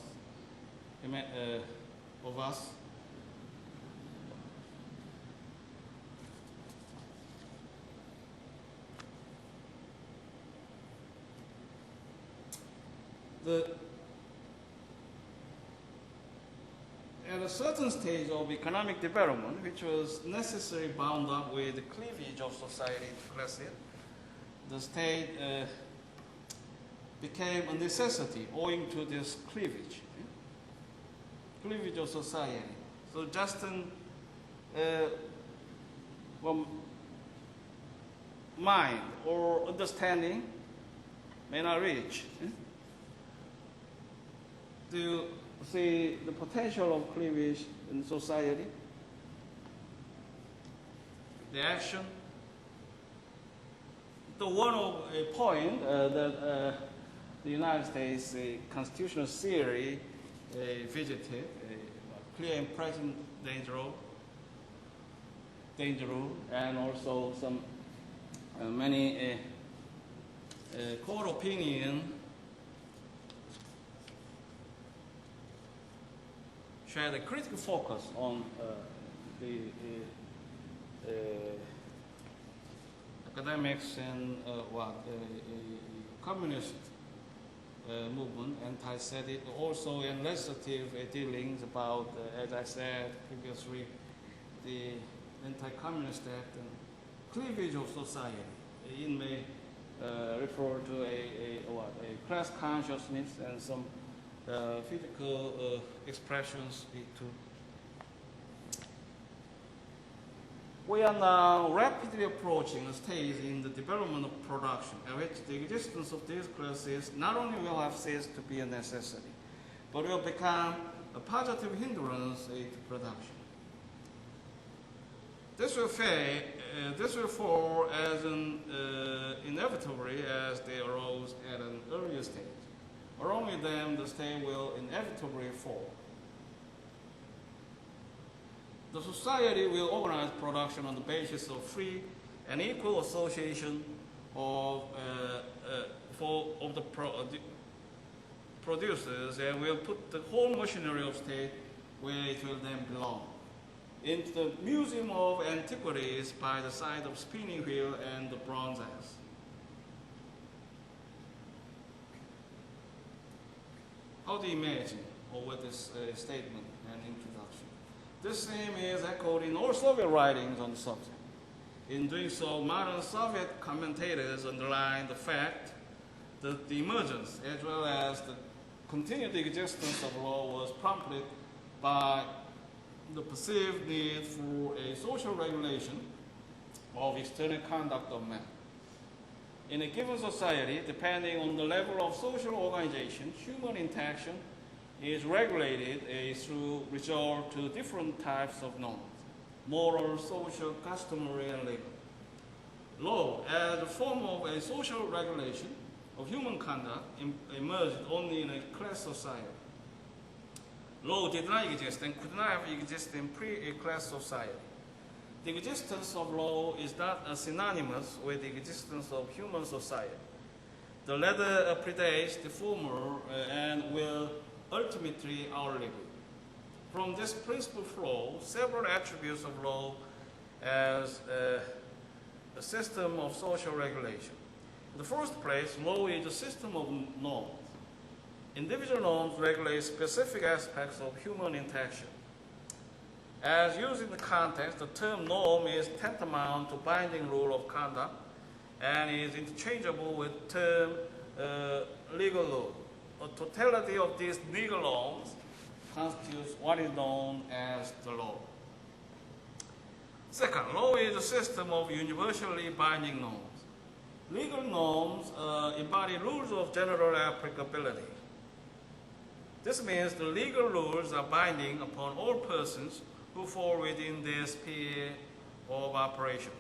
At a certain stage of economic development, which was necessarily bound up with the cleavage of society to classes, the state became a necessity owing to this cleavage of society. So Justin, mind or understanding may not reach to see the potential of cleavage in society, the action. The one of a point that the United States constitutional theory visited clear and present danger, and also some many court opinion shed a critical focus on the academics and communist movement, anti-Semitic, also in legislative dealings about, as I said previously, the anti-communist act and cleavage of society. It may refer to a class consciousness and some physical expressions too. We are now rapidly approaching a stage in the development of production at which the existence of these classes not only will have ceased to be a necessity, but will become a positive hindrance to production. This will fall as inevitably as they arose at an earlier stage, or only then the state will inevitably fall. The society will organize production on the basis of free and equal association of the producers, and will put the whole machinery of state where it will then belong, into the Museum of Antiquities by the side of spinning wheel and the bronze axe. How do you imagine over this statement and introduction? This theme is echoed in all Soviet writings on the subject. In doing so, modern Soviet commentators underline the fact that the emergence as well as the continued existence of law was prompted by the perceived need for a social regulation of external conduct of men. In a given society, depending on the level of social organization, human interaction is regulated through resort to different types of norms: moral, social, customary, and legal. Law, as a form of a social regulation of human conduct, emerged only in a class society. Law did not exist and could not have existed in pre-class society. The existence of law is not synonymous with the existence of human society. The latter predates the former and will ultimately outlive it. From this principle flow several attributes of law as a system of social regulation. In the first place, law is a system of norms. Individual norms regulate specific aspects of human interaction. As used in the context, the term norm is tantamount to binding rule of conduct and is interchangeable with term legal law. A totality of these legal norms constitutes what is known as the law. Second, law is a system of universally binding norms. Legal norms embody rules of general applicability. This means the legal rules are binding upon all persons who fall within their sphere of operation.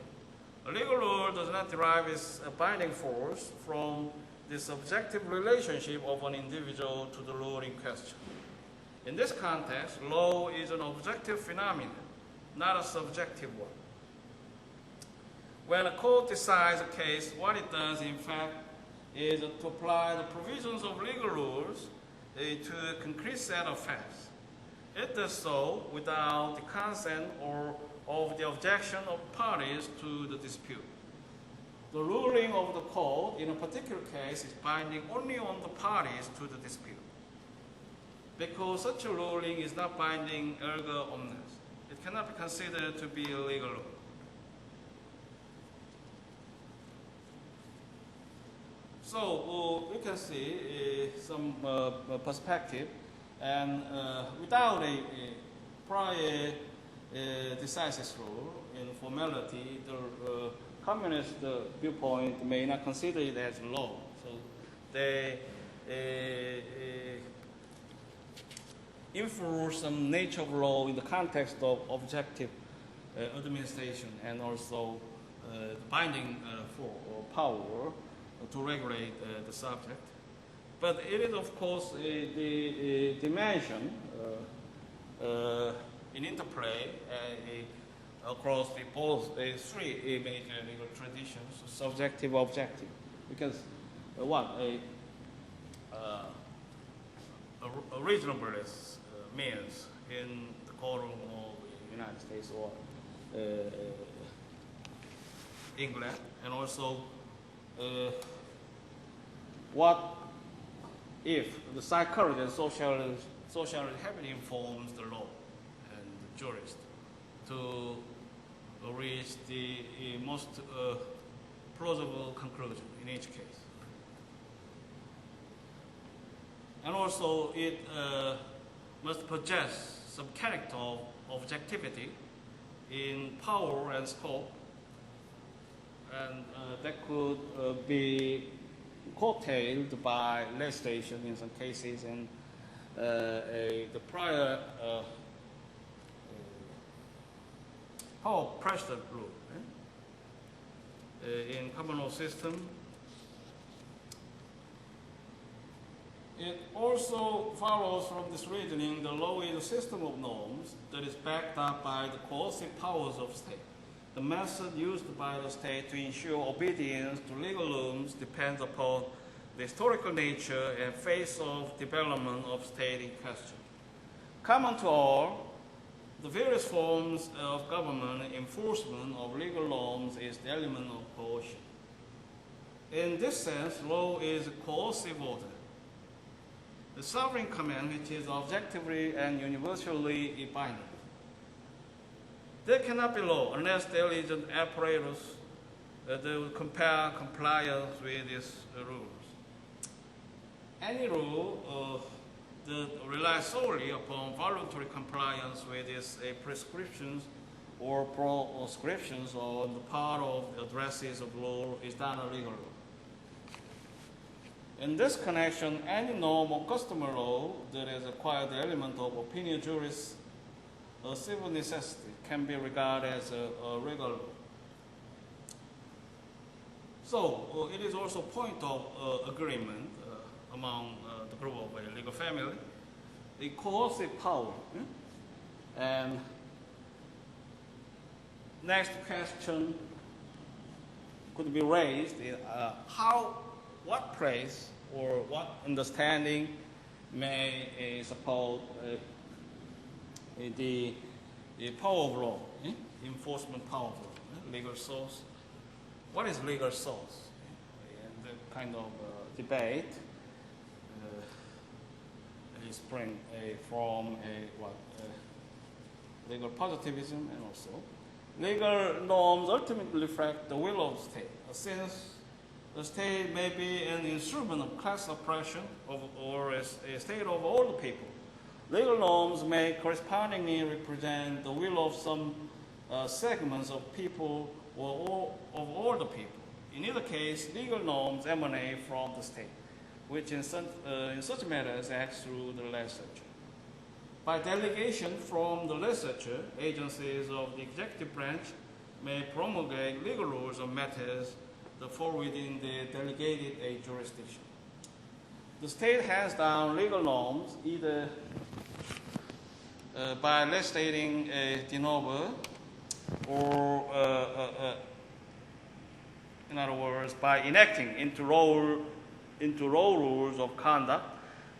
A legal rule does not derive its binding force from the subjective relationship of an individual to the rule in question. In this context, law is an objective phenomenon, not a subjective one. When a court decides a case, what it does, in fact, is to apply the provisions of legal rules to a concrete set of facts. It does so without the consent or of the objection of parties to the dispute. The ruling of the court in a particular case is binding only on the parties to the dispute. Because such a ruling is not binding erga omnes, it cannot be considered to be a legal rule. So we can see some perspective, and without a prior decisive rule in formality, the communist viewpoint may not consider it as law. So they infer some nature of law in the context of objective administration and also binding for or power to regulate the subject. But it is, of course, the dimension in interplay across the both three major legal traditions: subjective, objective. Because a reasonableness means in the courtroom of the United States or England, and also what if the psychology and sociology heavily informs the law and the jurist to reach the most plausible conclusion in each case. And also it must possess some character of objectivity in power and scope, and that could be curtailed by legislation in some cases, and the prior power precedent rule in common law system. It also follows from this reasoning the law is a system of norms that is backed up by the coercive powers of state. The method used by the state to ensure obedience to legal norms depends upon the historical nature and phase of development of state in question. Common to all, the various forms of government enforcement of legal norms is the element of coercion. In this sense, law is a coercive order. The sovereign command, which is objectively and universally binding. There cannot be law unless there is an apparatus that will compare compliance with these rules. Any rule that relies solely upon voluntary compliance with these prescriptions or proscriptions on the part of the addresses of law is not a legal law. In this connection, any norm or customer law that has acquired the element of opinion juris or civil necessity can be regarded as a legal law. So it is also a point of agreement among the group of a legal family, the coercive power. And next question could be raised: what place or what understanding may support the power of law, enforcement power of law, legal source? What is legal source? And the kind of debate is spring from legal positivism, and also legal norms ultimately reflect the will of the state. Since the state may be an instrument of class oppression or a state of all the people, legal norms may correspondingly represent the will of some segments of people or of all the people. In either case, legal norms emanate from the state, which in such matters acts through the legislature. By delegation from the legislature, agencies of the executive branch may promulgate legal rules on matters that fall within the delegated jurisdiction. The state hands down legal norms either by legislating de novo or, in other words, by enacting into law rules of conduct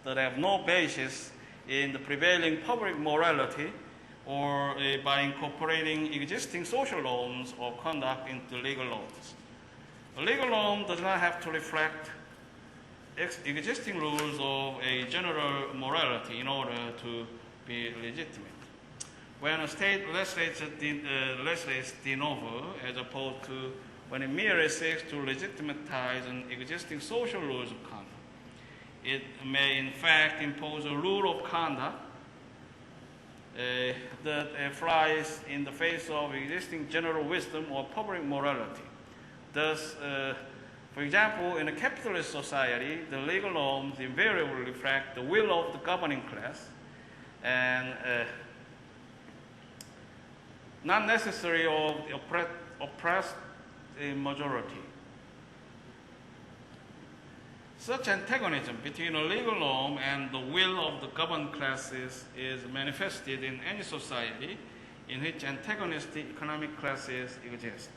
that have no basis in the prevailing public morality, or by incorporating existing social norms of conduct into legal norms. A legal norm does not have to reflect existing rules of a general morality in order to be legitimate. When a state legislates de novo, as opposed to when it merely seeks to legitimize an existing social rules of conduct, it may in fact impose a rule of conduct that flies in the face of existing general wisdom or public morality. Thus, for example, in a capitalist society, the legal norms invariably reflect the will of the governing class and not necessarily of the oppressed majority. Such antagonism between a legal norm and the will of the governed classes is manifested in any society in which antagonistic economic classes exist.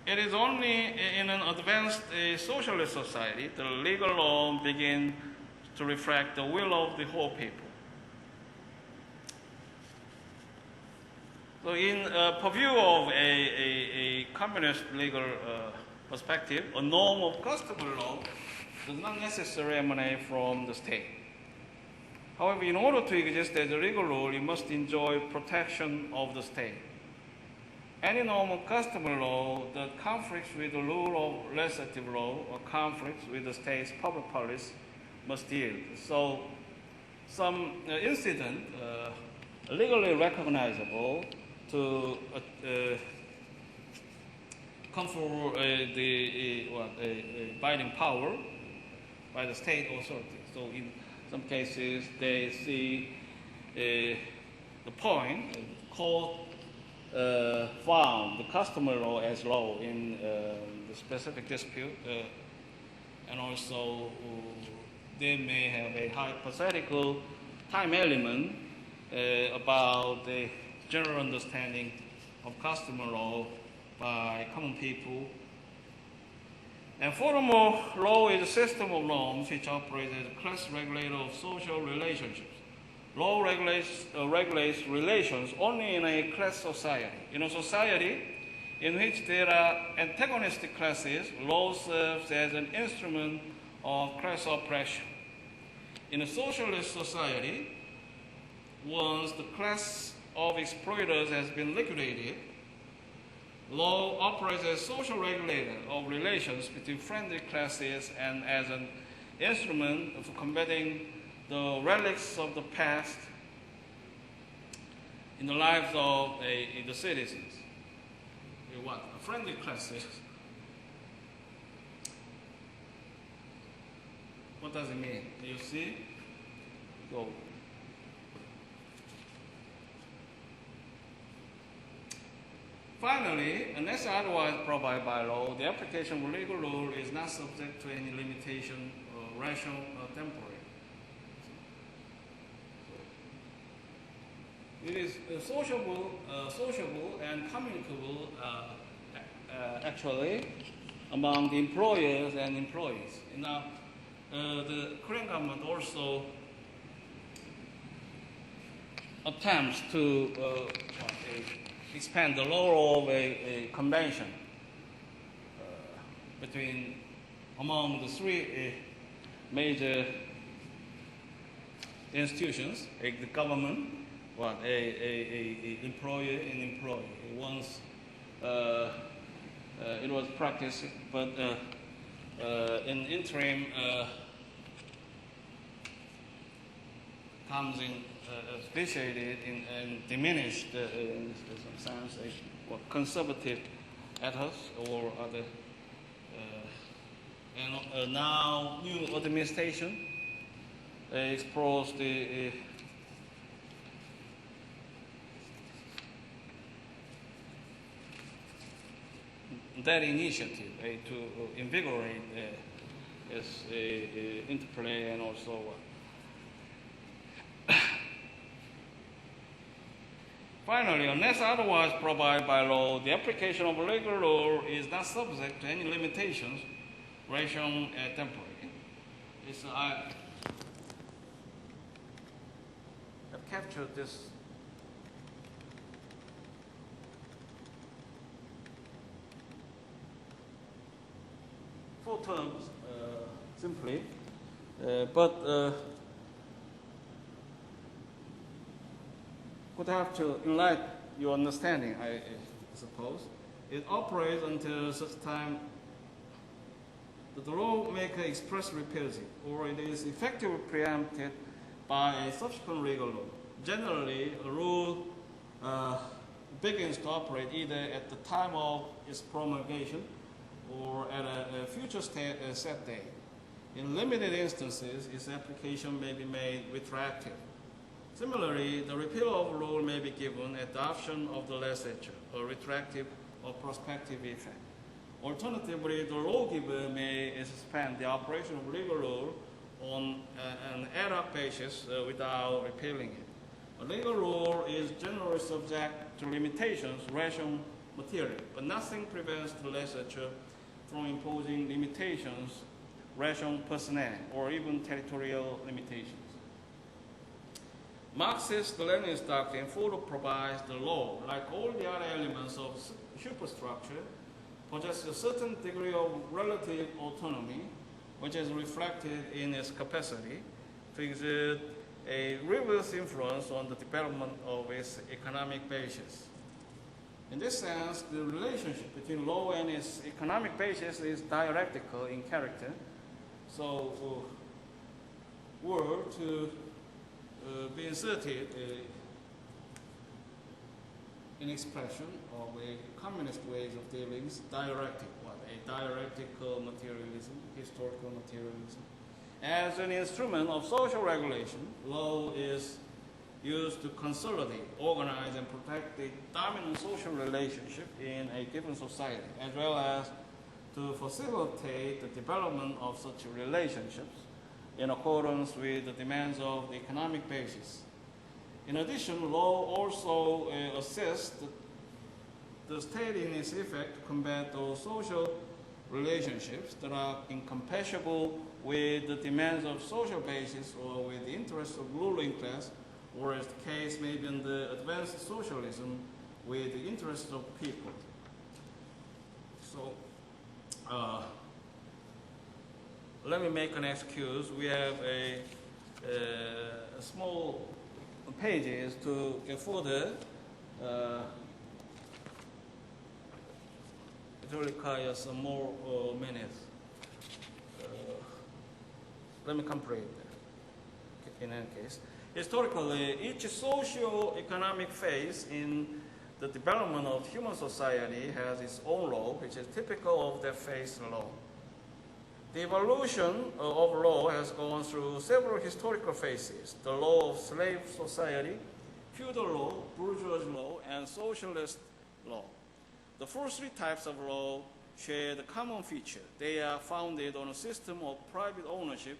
It is only in an advanced socialist society that legal norm begins to reflect the will of the whole people. So in purview of a communist legal perspective, a norm of customer law does not necessarily emanate from the state. However, in order to exist as a legal rule, it must enjoy protection of the state. Any norm of customer law that conflicts with the rule of legislative law or conflicts with the state's public policy must yield. So some incident legally recognizable to confer the binding power by the state authorities. So in some cases, they see the point, court found the customer law as law in the specific dispute, and also they may have a hypothetical time element about the general understanding of customer law by common people. And furthermore, law is a system of norms which operates as a class regulator of social relationships. Law regulates relations only in a class society. In a society in which there are antagonistic classes, law serves as an instrument of class oppression. In a socialist society, once the class of exploiters has been liquidated, law operates as a social regulator of relations between friendly classes and as an instrument for combating the relics of the past in the lives of the citizens. What? Friendly classes. What does it mean? You see? Go. Finally, unless otherwise provided by law, the application of legal rule is not subject to any limitation, rational or temporary. It is sociable and communicable actually among the employers and employees. Now, the Korean government also attempts to expand the law of a convention among the three major institutions, the government, employer and employee. Once it was practiced, but in interim comes in appreciated and diminished in some sense conservative ethos or other. And now new administration explores that initiative to invigorate its interplay and also finally, unless otherwise provided by law, the application of legal law is not subject to any limitations, rational and temporary. I have captured this four terms simply, but would have to enlighten your understanding, I suppose. It operates until such time that the lawmaker expressly repeals it, or it is effectively preempted by a subsequent legal law. Generally, a rule begins to operate either at the time of its promulgation or at a future set date. In limited instances, its application may be made retroactive. Similarly, the repeal of a rule may be given at the option of the legislature. A retroactive or prospective effect. Alternatively, the lawgiver may suspend the operation of legal rule on an ad hoc basis without repealing it. A legal rule is generally subject to limitations, rational material, but nothing prevents the legislature from imposing limitations, rational personnel, or even territorial limitations. Marxist-Leninist doctrine further provides the law, like all the other elements of superstructure, possesses a certain degree of relative autonomy, which is reflected in its capacity to exert a reverse influence on the development of its economic basis. In this sense, the relationship between law and its economic basis is dialectical in character. So, were to be inserted in expression of a communist ways of dealings, dialectic, a dialectical materialism, historical materialism. As an instrument of social regulation, law is used to consolidate, organize, and protect the dominant social relationship in a given society, as well as to facilitate the development of such relationships in accordance with the demands of the economic basis. In addition, law also assists the state in its effort to combat those social relationships that are incompatible with the demands of social basis or with the interests of ruling class, or as the case may be in the advanced socialism, with the interests of people. So, let me make an excuse. We have a small pages to get further. It will require some more minutes. Let me complete in any case. Historically, each socio-economic phase in the development of human society has its own law, which is typical of that phase law. The evolution of law has gone through several historical phases: the law of slave society, feudal law, bourgeois law, and socialist law. The first three types of law share the common feature. They are founded on a system of private ownership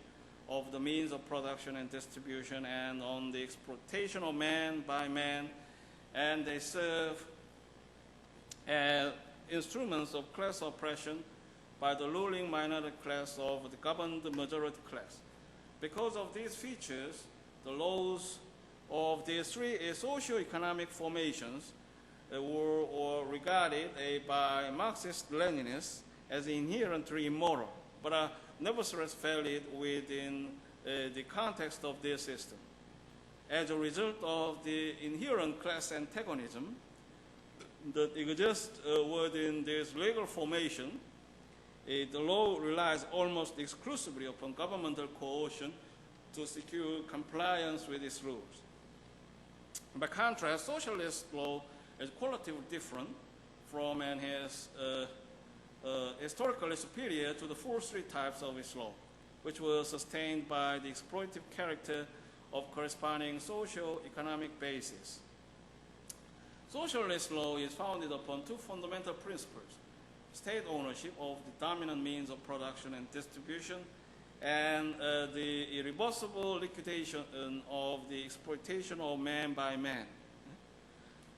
of the means of production and distribution and on the exploitation of man by man, and they serve as instruments of class oppression by the ruling minority class of the governed majority class. Because of these features, the laws of these three socio-economic formations were regarded by Marxist-Leninists as inherently immoral, but are nevertheless valid within the context of their system. As a result of the inherent class antagonism that exists within this legal formation, the law relies almost exclusively upon governmental coercion to secure compliance with its rules. By contrast, socialist law is qualitatively different from and is historically superior to the first three types of its law, which were sustained by the exploitative character of corresponding socio-economic basis. Socialist law is founded upon two fundamental principles: state ownership of the dominant means of production and distribution, and the irreversible liquidation of the exploitation of man by man.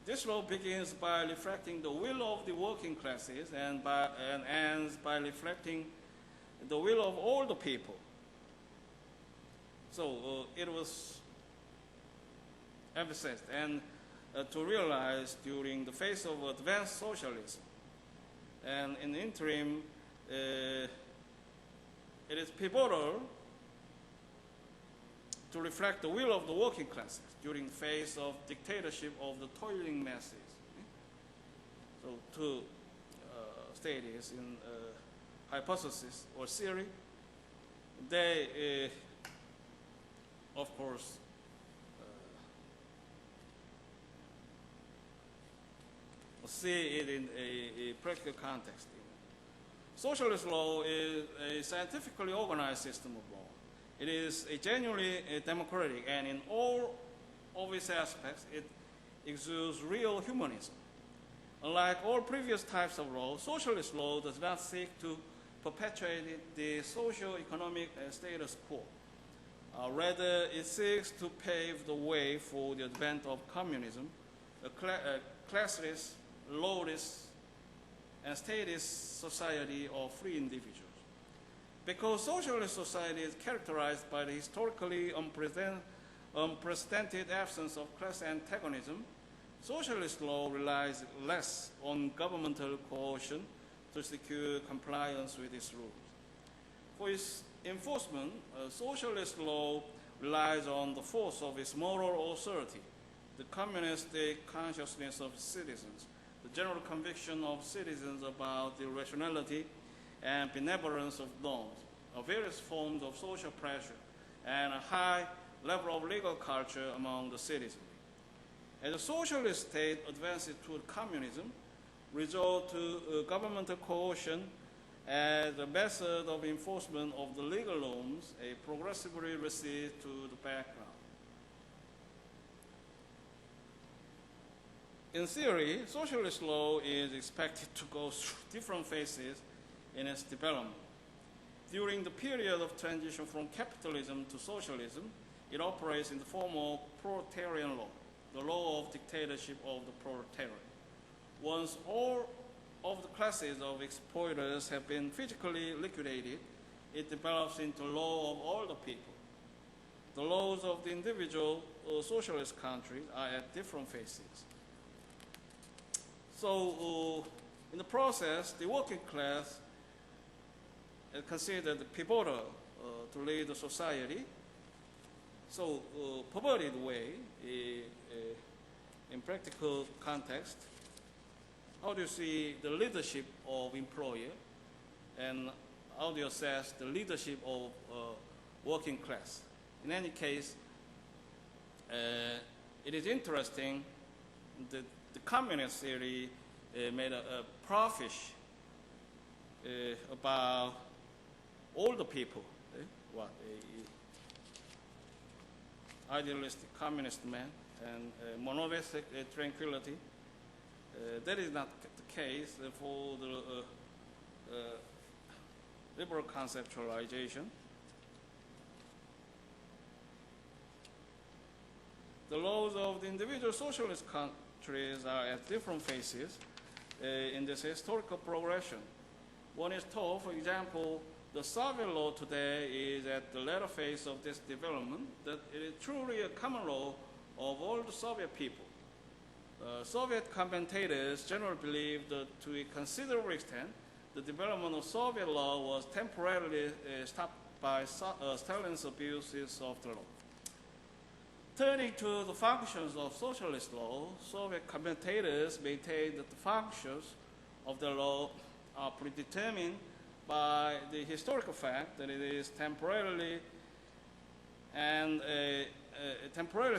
This law begins by reflecting the will of the working classes and ends by reflecting the will of all the people. So it was emphasized and to realize during the phase of advanced socialism. And in the interim, it is pivotal to reflect the will of the working classes during the phase of dictatorship of the toiling masses. So to state this in hypothesis or theory, they, of course, see it in a practical context. Socialist law is a scientifically organized system of law. It is a genuinely democratic, and in all of its aspects, it exudes real humanism. Unlike all previous types of law, socialist law does not seek to perpetuate the socio-economic status quo. Rather, it seeks to pave the way for the advent of communism, a classless, lawless, and statist society of free individuals. Because socialist society is characterized by the historically unprecedented absence of class antagonism, socialist law relies less on governmental coercion to secure compliance with its rules. For its enforcement, socialist law relies on the force of its moral authority, the communistic consciousness of citizens, the general conviction of citizens about the rationality and benevolence of norms, of various forms of social pressure, and a high level of legal culture among the citizens. As the socialist state advances toward communism, resort to governmental coercion as a method of enforcement of the legal norms, a progressively recedes to the background. In theory, socialist law is expected to go through different phases in its development. During the period of transition from capitalism to socialism, it operates in the form of proletarian law, the law of dictatorship of the proletariat. Once all of the classes of exploiters have been physically liquidated, it develops into law of all the people. The laws of the individual socialist countries are at different phases. So, in the process, the working class is considered pivotal to lead the society. So, perverted way, in practical context, how do you see the leadership of employer, and how do you assess the leadership of working class? In any case, it is interesting that the communist theory made a profit about all the people. Idealistic communist man and monolithic tranquility. That is not the case for the liberal conceptualization. The laws of the individual socialist countries are at different phases in this historical progression. One is told, for example, the Soviet law today is at the latter phase of this development, that it is truly a common law of all the Soviet people. Soviet commentators generally believe that to a considerable extent, the development of Soviet law was temporarily stopped by Stalin's abuses of the law. Turning to the functions of socialist law, Soviet commentators maintain that the functions of the law are predetermined by the historical fact that it is temporarily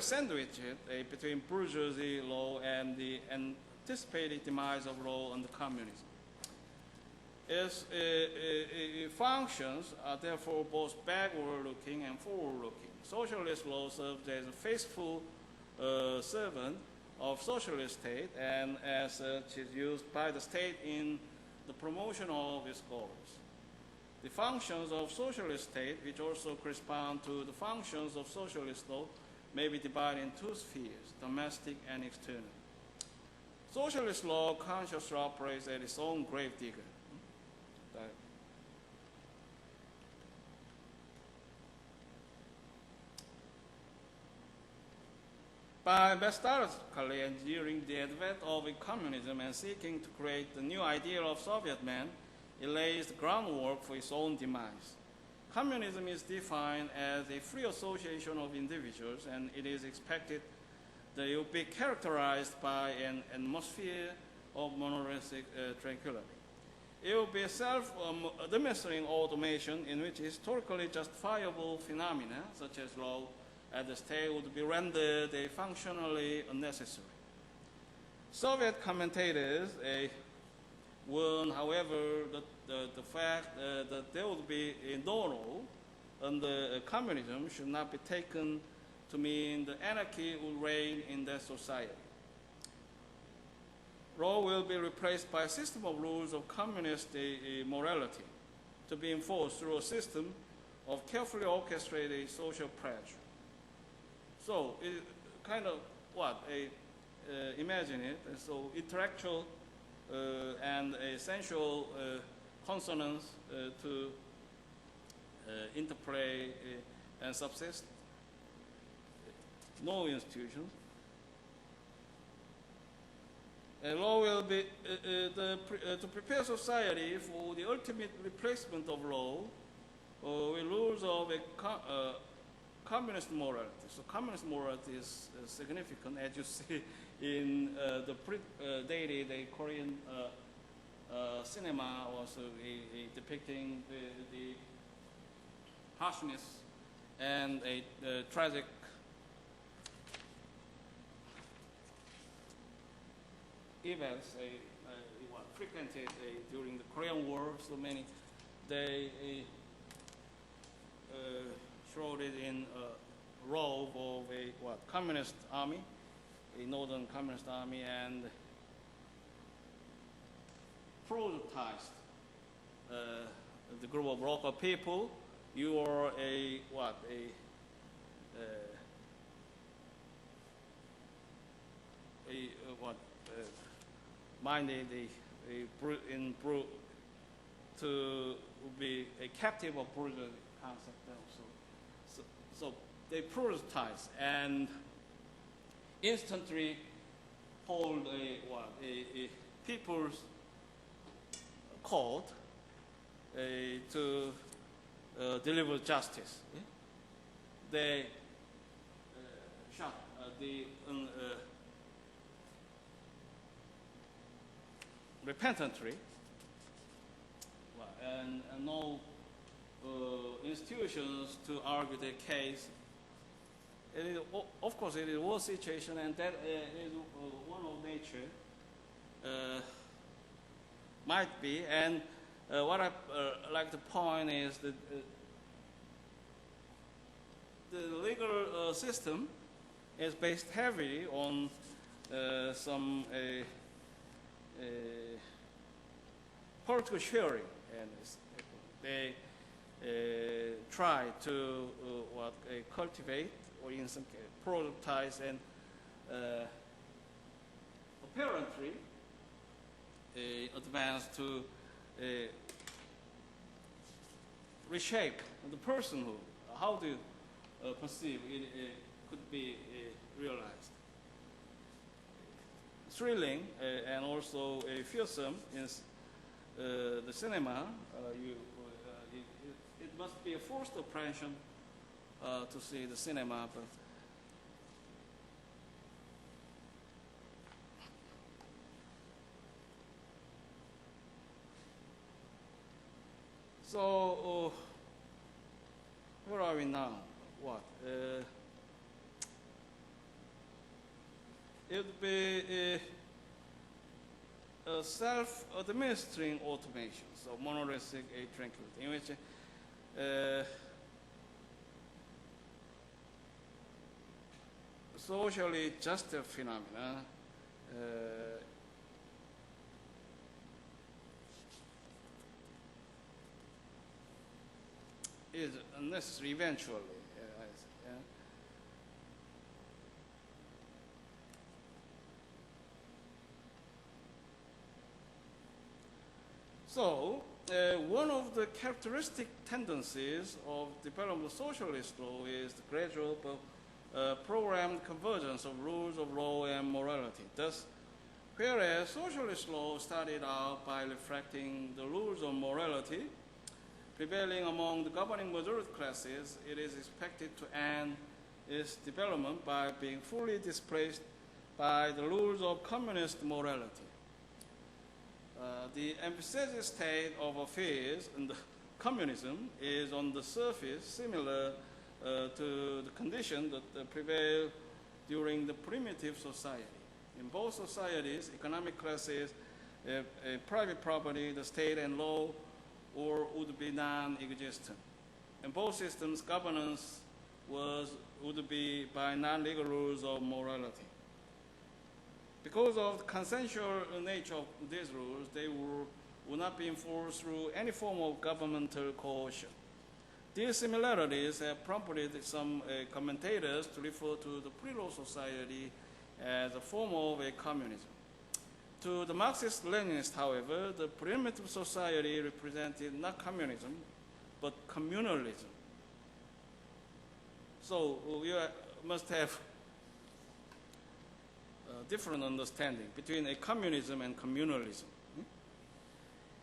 sandwiched between bourgeoisie law and the anticipated demise of law under communism. Its functions are therefore both backward-looking and forward-looking. Socialist law serves as a faithful servant of socialist state, and as such is used by the state in the promotion of its goals. The functions of socialist state, which also correspond to the functions of socialist law, may be divided in two spheres, domestic and external. Socialist law consciously operates as its own gravedigger. By methodically engineering the advent of communism and seeking to create the new ideal of Soviet man, it lays the groundwork for its own demise. Communism is defined as a free association of individuals, and it is expected that it will be characterized by an atmosphere of monolithic tranquility. It will be a self-administering automation in which historically justifiable phenomena, such as law at the state, would be rendered functionally unnecessary. Soviet commentators warn, however, that the fact that there would be a normal under communism should not be taken to mean that anarchy will reign in that society. law will be replaced by a system of rules of communist morality to be enforced through a system of carefully orchestrated social pressure. So it kind of what? Imagine it. So intellectual and a sensual consonance to interplay and subsist. No institutions. A law will be to prepare society for the ultimate replacement of law with rules of a communist morality. So communist morality is significant, as you see in the daily the Korean cinema, also depicting the harshness and a tragic events frequented during the Korean War. So many they showed it in a role of a communist army, a northern communist army, and prototyped the group of local people. You are minded to be a captive of brutal concept also. So they prototype and instantly hold a people's court to deliver justice. They shot the repentantly, and no institutions to argue their case. It is, of course, it is war situation, and that is one of nature. Might be, and what I like to point is that the legal system is based heavily on some political sharing, and they try to cultivate or in some case prototype and apparently advance to reshape the personhood. How do you perceive it could be realized? Thrilling and also fearsome is the cinema. It must be a forced oppression to see the cinema, but so where are we now? What? It would be a self-administering automation, so monolithic tranquility, in which socially just phenomena is necessary eventually. So, one of the characteristic tendencies of development of socialist law is the gradual but programmed convergence of rules of law and morality. Thus, whereas socialist law started out by reflecting the rules of morality prevailing among the governing majority classes, it is expected to end its development by being fully displaced by the rules of communist morality. The emphasized state of affairs in the communism is on the surface similar to the condition that prevailed during the primitive society. In both societies, economic classes, private property, the state, and law would be non-existent. In both systems, governance would be by non-legal rules of morality. Because of the consensual nature of these rules, they will not be enforced through any form of governmental coercion. These similarities have prompted some commentators to refer to the pre-law society as a form of a communism. To the Marxist-Leninists, however, the primitive society represented not communism, but communalism. So you must have a different understanding between a communism and communalism.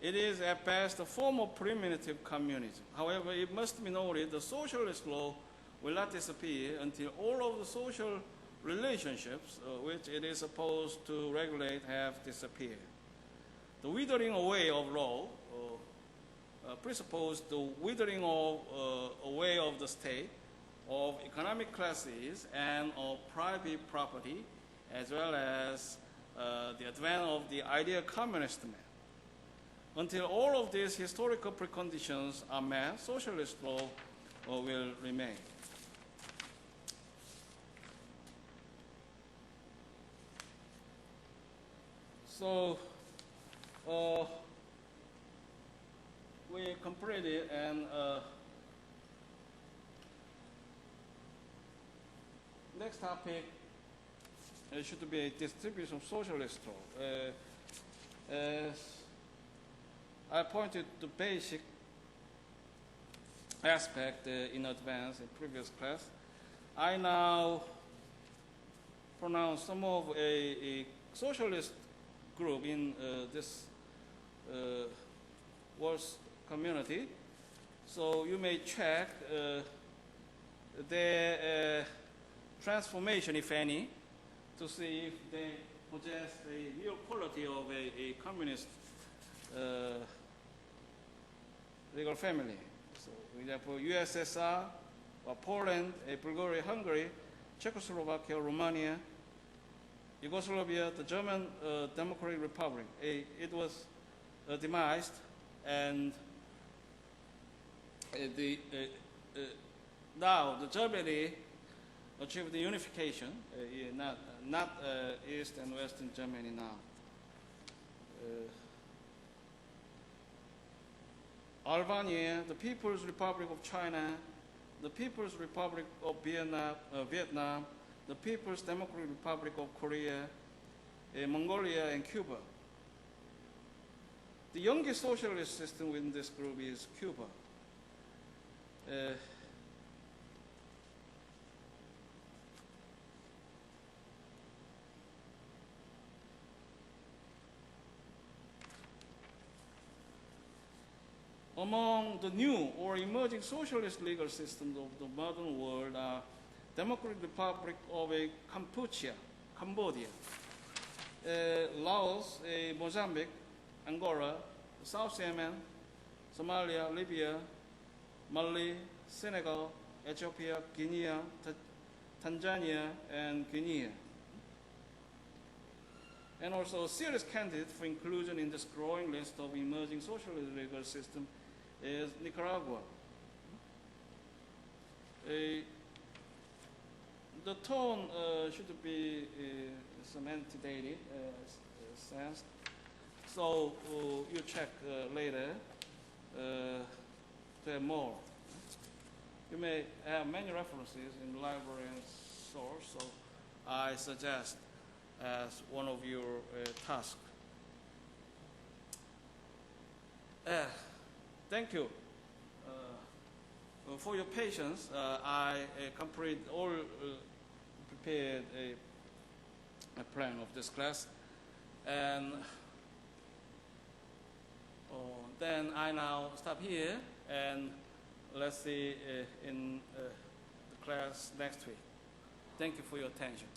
It is at best a form of primitive communism. However, it must be noted the socialist law will not disappear until all of the social relationships which it is supposed to regulate have disappeared. The withering away of law presupposes the withering away of the state, of economic classes, and of private property, as well as the advent of the ideal communist man. Until all of these historical preconditions are met, socialist law will remain. So we completed, and next topic should be a distribution of socialist law. As I pointed to basic aspect in advance in previous class, I now pronounce some of a socialist group in this world community. So you may check their transformation, if any, to see if they possess a real quality of a communist legal family. So, for example, USSR, or Poland, Bulgaria, Hungary, Czechoslovakia, Romania, Yugoslavia, the German Democratic Republic. It was demised, and now the Germany achieved the unification, not East and Western Germany now. Albania, the People's Republic of China, the People's Republic of Vietnam, the People's Democratic Republic of Korea, Mongolia, and Cuba. The youngest socialist system within this group is Cuba. Among the new or emerging socialist legal systems of the modern world are Democratic Republic of Cambodia, Laos, Mozambique, Angola, South Yemen, Somalia, Libya, Mali, Senegal, Ethiopia, Guinea, Tanzania, and Guinea. And also a serious candidate for inclusion in this growing list of emerging socialist legal systems is Nicaragua. The tone should be some antedated sense. So you check later to have more. You may have many references in the library and source, so I suggest as one of your tasks. Thank you for your patience. I prepared a plan of this class, and then I now stop here, and let's see in the class next week. Thank you for your attention.